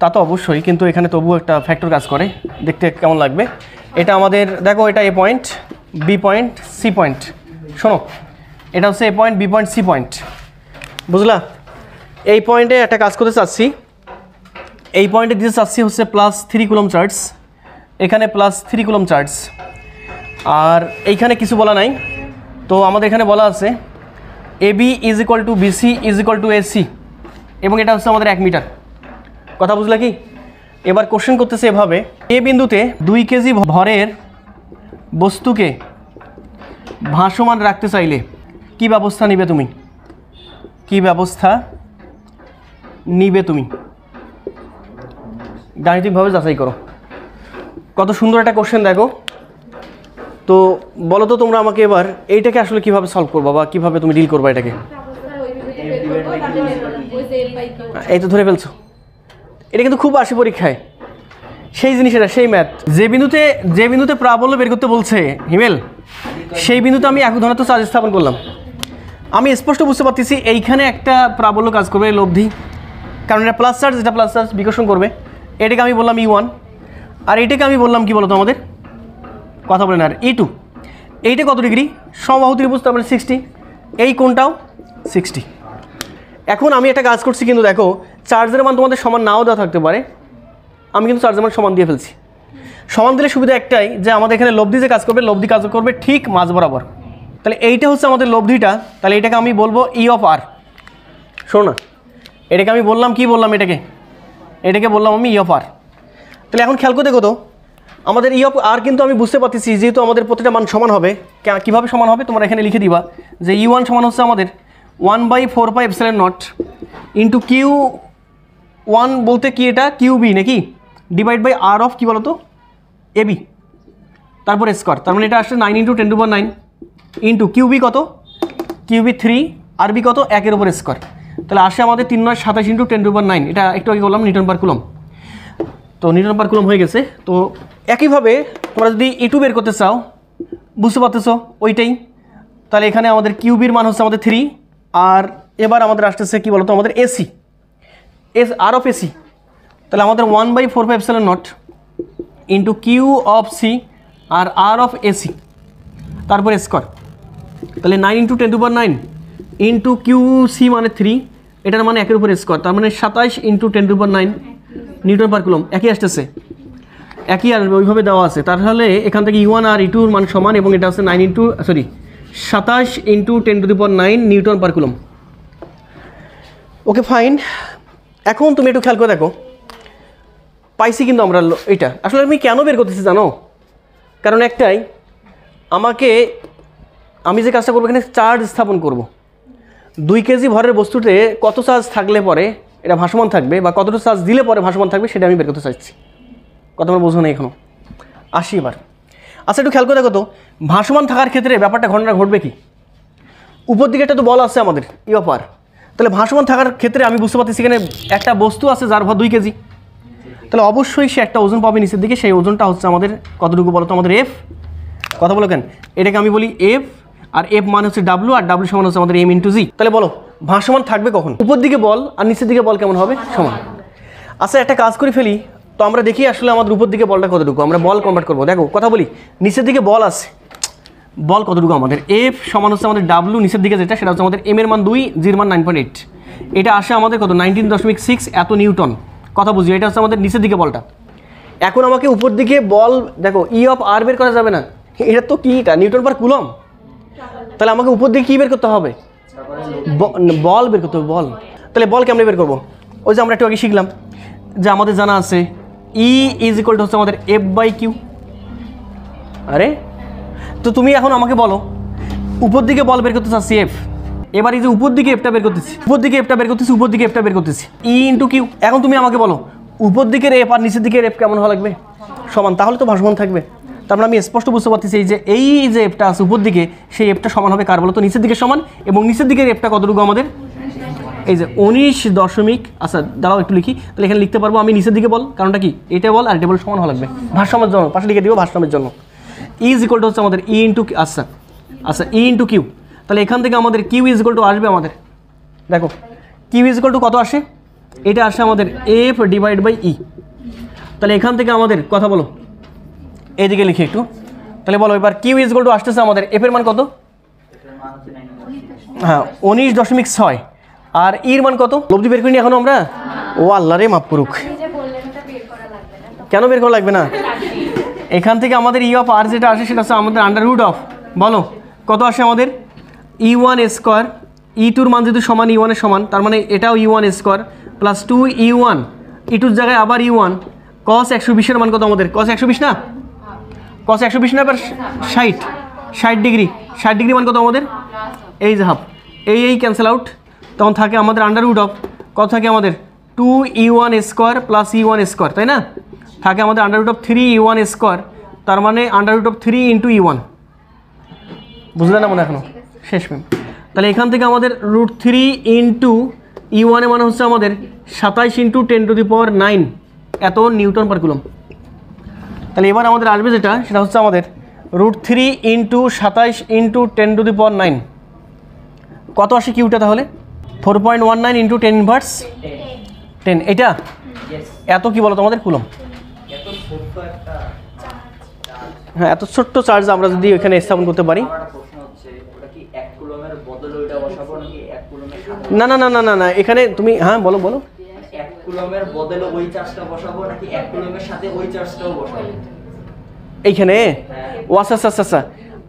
তা তো অবশ্যই, কিন্তু এখানে তবুও একটা ফ্যাক্টর কাজ করে, দেখতে কেমন লাগবে। এটা আমাদের দেখো, এটা A point, B point, C point. শোনো, এটা হচ্ছে A point, B point, C point, বুঝলা? এই পয়েন্টে একটা কাজ করতে চাচ্ছি, এই পয়েন্টে দিতে চাচ্ছি হচ্ছে +3 কুলম্ব চার্জ, এখানে +3 কুলম্ব চার্জ, আর এইখানে কিছু বলা নাই। তো আমাদের এখানে বলা আছে AB = BC = AC, এবং এটা হচ্ছে আমাদের 1 মিটার। কথা বুঝলা কি? এবার কোশ্চেন করতেছে এভাবে, এ বিন্দুতে 2 কেজি ভরের বস্তুকে ভাসমান রাখতে চাইলে কি ব্যবস্থা নিবে তুমি? কি ব্যবস্থা নিবে তুমি? গাণিতিকভাবে যাচাই করো। কত সুন্দর একটা কোশ্চেন দেখো। তো বলো তো তোমরা আমাকে এবার এইটাকে আসলে কিভাবে সলভ করবা বা কিভাবে তুমি ডিল করবা এটাকে? এই তো ধরে ফেলছো, এটা কিন্তু খুব আসে পরীক্ষায় সেই জিনিসটা, সেই ম্যাথ। যে বিন্দুতে প্রাবল্য বের করতে বলছে হিমেল, সেই বিন্দুতে আমি একক ধনাত্মক চার্জ স্থাপন করলাম। আমি স্পষ্ট বুঝতে পারতেছি এইখানে একটা প্রাবল্য কাজ করবে, লব্ধি, কারণ এটা প্লাস চার্জ, এটা প্লাস চার্জ বিকর্ষণ করবে। এটাকে আমি বললাম E1, আর এইটাকে আমি বললাম কি বলতো আমাদের, কথা বলেন, আর E2। এইটা কত ডিগ্রি? সমবাহু ত্রিভুজ, তার মানে 60, এই কোণটাও 60। এখন আমি একটা কাজ করছি, কিন্তু দেখো চার্জের মান তোমাদের সমান নাও দেওয়া থাকতে পারে, আমি কিন্তু চার্জের মান সমান দিয়ে ফেলছি। সমান দিলে সুবিধা একটাই যে আমাদের এখানে লব্ধি যে কাজ করবে, লব্ধি কাজ করবে ঠিক মাঝ বরাবর। তাহলে এইটা হচ্ছে আমাদের লব্ধিটা, তাহলে এটাকে আমি বলবো E(r). শোনো না, এটাকে আমি বললাম কি বললাম, এটাকে বললাম আমি E(r). তাহলে এখন খেয়াল করে দেখো তো, আমাদের E(r) কিন্তু আমি বুঝতে পারতেছি যেহেতু আমাদের প্রতিটা মান সমান হবে। কীভাবে সমান হবে তোমরা এখানে লিখে দিবা যে E1 সমান হচ্ছে আমাদের 1/4πε0 ইন্টু Q1 বলতে কি, এটা QB নাকি, ডিভাইড বাই R অফ কী বলো তো, AB, তারপর স্কোয়ার, তার মানে এটা আসছে 9 × 10⁹ ইন্টু QB কত, QB 3, RB কত, 1 এর উপর স্কোয়ার। তাহলে আসে আমাদের 3 9 27 × 10⁹, এটা একটু আগে বললাম নিউটন পার কুলম। তো নিউটন পার কুলম হয়ে গেছে। তো একইভাবে তোমরা যদি E2 বের করতে চাও, বুঝতে পারতেছো ওইটাই। তাহলে এখানে আমাদের কিউবির মান হচ্ছে আমাদের 3, আর এবার আমাদের আসতেছে কি বলতো আমাদের AC, R অফ AC। তাহলে আমাদের 1/4πε0 into Q of C R R of AC, তারপরে স্কোয়ার। তাহলে 9 × 10⁹ ইন্টু QC মানে 3, এটার মানে 1 এর উপর স্কোয়ার, তার মানে 27 × 10⁹ নিউটন পার কুলম। একই আসতেছে, একই আসবে, ওইভাবে দেওয়া আছে। তাহলে এখান থেকে E1 আর E2 মান সমান, এবং এটা হচ্ছে 27 × 10⁹ নিউটন পার কুলম। Okay fine. এখন তুমি একটু খেয়াল করে দেখো, পাইছি কিন্তু আমরা এইটা। আসলে আমি কেন বের করতেছি জানো? কারণ একটাই, আমি যে কাজটা করবো এখানে চার্জ স্থাপন করব। 2 কেজি ভরের বস্তুতে কত চার্জ থাকলে পরে এটা ভাসমান থাকবে বা কতটুকু চার্জ দিলে পরে ভাসমান থাকবে সেটা আমি বের করতে চাইছি। কত আমার বোঝো না এখনও? আসি এবার। আচ্ছা একটু খেয়াল করে দেখো তো, ভাসমান থাকার ক্ষেত্রে ব্যাপারটা ঘটনা ঘটবে কি? উপর দিকে একটা তো বল আছে আমাদের ই অফ আর, তাহলে ভাসমান থাকার ক্ষেত্রে আমি বুঝতে পারতেছি এখানে একটা বস্তু আছে যার ভর 2 কেজি, তাহলে অবশ্যই সে একটা ওজন পাবে নিচের দিকে। সেই ওজনটা হচ্ছে আমাদের কতটুকু বলো তো আমাদের এফ। কথা বলো কেন, এটাকে আমি বলি এফ, আর এফ মানে হচ্ছে ডাব্লু, আর ডাব্লু সমান হচ্ছে আমাদের এম ইন্টু জি। তাহলে বলো ভাসমান থাকবে কখন? উপর দিকে বল আর নিচের দিকে বল কেমন হবে? সমান। আচ্ছা একটা কাজ করে ফেলি তো, আমরা দেখি আসলে আমাদের উপর দিকে বলটা কতটুকু, আমরা বল কনভার্ট করবো। দেখো কথা বলি, নিচের দিকে বল আছে, বল কতটুকু আমাদের এফ সমান হচ্ছে আমাদের ডাব্লু, নিচের দিকে যেটা সেটা হচ্ছে আমাদের এম এর মান 2, জির মান 9.8, এটা আসে আমাদের কত 19.6 এত নিউটন। কথা বুঝি, এটা হচ্ছে আমাদের নিচের দিকে বলটা। এখন আমাকে উপর দিকে বল দেখো ই অফ আর বের করা যাবে না, এটা তো কিটা নিউটন পার কুলম, তাহলে আমাকে উপর দিকে কী বের করতে হবে? বল বের করতে হবে, বল। তাহলে বল কেমনে বের করবো? ওই যে আমরা একটু আগে শিখলাম যে আমাদের জানা আছে ই ইজ ইকুয়াল টু হচ্ছে আমাদের এফ বাই কিউ। আরে তো তুমি এখন আমাকে বলো উপর দিকে বল বের করতে চাচ্ছি এফ, এবার এই যে উপর দিকে এফটা বের করতেছি, উপর দিকে এফটা বের করতেছি, উপর দিকে এফটা বের করতেছি, ই ইন্টু কিউ। এখন তুমি আমাকে বলো উপর দিকের এফ আর নিচের দিকের এফ কেমন হওয়া লাগবে? সমান, তাহলে তো ভাসমান থাকবে। তারপরে আমি স্পষ্ট বুঝতে পারতেছি এই যে এফটা আছে উপর দিকে, সেই এফটা সমান হবে কার বলো তো? নিচের দিকে সমান। এবং নিচের দিকের এফটা কতটুকু আমাদের? এই যে 19 আচ্ছা দাঁড়াও একটু লিখি, তাহলে এখানে লিখতে পারবো আমি নিচের দিকে বল, কারণটা কি এটা বল আর এটা বল সমান হওয়া লাগবে ভারসাম্যের জন্য, পাশে লিখে দিব ভারসাম্যের জন্য। ইজ ইকুয়াল টু হচ্ছে আমাদের ই ইন্টু আচ্ছা ই ইন্টু কিউ। তাহলে এখান থেকে আমাদের কিউ ইজ ইকুয়াল টু আসবে আমাদের, দেখো কিউ ইজ ইকুয়াল টু কত আসে? এটা আসে আমাদের এফ ডিভাইড বাই ই। তাহলে এখান থেকে আমাদের কথা বলো এইদিকে লিখি একটু, তাহলে বলো এবার কিউ ইজ ইকুয়াল টু আসতেছে আমাদের এফের মান কত? হ্যাঁ 19.6, আর ইর মান কত? লব্ধি বের করিনি এখনো আমরা? ও আল্লাহ রে মাফ করুক, কেন বের করা লাগবে না? এখান থেকে আমাদের ই অফ আর যেটা আসে সেটা হচ্ছে আমাদের আন্ডার রুট অফ, বলো কত আসে আমাদের? ই ওয়ান স্কোয়ার, ই টুর মান যেহেতু সমান ই ওয়ানের সমান, তার মানে এটাও E one square plus 2 E one, E টুর জায়গায় আবার ই ওয়ান, কস 120 মান কত আমাদের? কস 120 না, কস 120 না, এবার 60 ডিগ্রি, 60 ডিগ্রি মান কত আমাদের? এই যে হাফ, এই ক্যান্সেল আউট, তখন থাকে আমাদের আন্ডার রুট অফ কত থাকে আমাদের? 2 E one square plus E one square, তাই না? থাকে আমাদের under root of 3 E one square, তার মানে under root of 3 into E one. বুঝলে না মনে এখনো? শেষ ম্যাম। তাহলে এখান থেকে আমাদের রুট 3 ইন্টু ই ওয়ানে মানে হচ্ছে আমাদের 27 ইন্টু 10⁹ এত নিউটন পার কুলম। তাহলে এবার আমাদের আসবে যেটা সেটা হচ্ছে আমাদের রুট 3 ইন্টু 27 ইন্টু 10⁹ কত আসে কিউটা? তাহলে 4.19 ইন্টু 10⁻10, এটা এত কি বলো তোমাদের কুলম? হ্যাঁ এত ছোট্ট চার্জ আমরা যদি এখানে স্থাপন করতে পারি। না না না না না না এখানে তুমি হ্যাঁ বলো বলো, 1 কুলমের বদলে ওই চার্জটা বসাবো নাকি 1 কুলমের সাথে ওই চার্জটাও বসাবো এইখানে? ও আচ্ছা আচ্ছা আচ্ছা,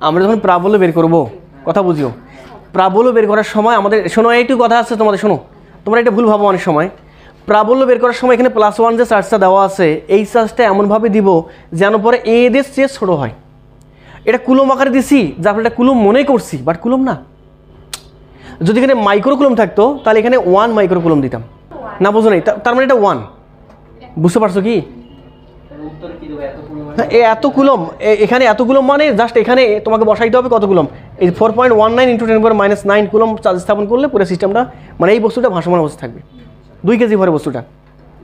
আমরা যখন প্রাবল্য বের করবো, কথা বুঝিও, প্রাবল্য বের করার সময় আমাদের শোনো এইটু কথা আছে তোমাদের, শোনো তোমরা এটা ভুল ভাবো অনেক সময়। প্রাবল্য বের করার সময় এখানে +1 যে চার্জটা দেওয়া আছে এই চার্জটা এমনভাবে দিব যেন পরে এদের চেয়ে ছোটো হয়। এটা কুলম আকারে দিছি যার ফলে এটা কুলম মনে করছি, বাট কুলম না। যদি এখানে মাইক্রো কুলম থাকতো তাহলে এখানে 1 মাইক্রো কুলম দিতাম না, বুঝো নাই? তার মানে এটা 1, বুঝতে পারছো কি? হ্যাঁ এত কুলম, এখানে এত কুলম মানে জাস্ট এখানে তোমাকে বসাইতে হবে কত কুলম? এই 4.19 ইন্টু 10⁻⁹ কুলম চার্জ স্থাপন করলে পুরো সিস্টেমটা মানে এই বস্তুটা ভাসমান অবস্থা থাকবে, 2 কেজি ভরে বস্তুটা।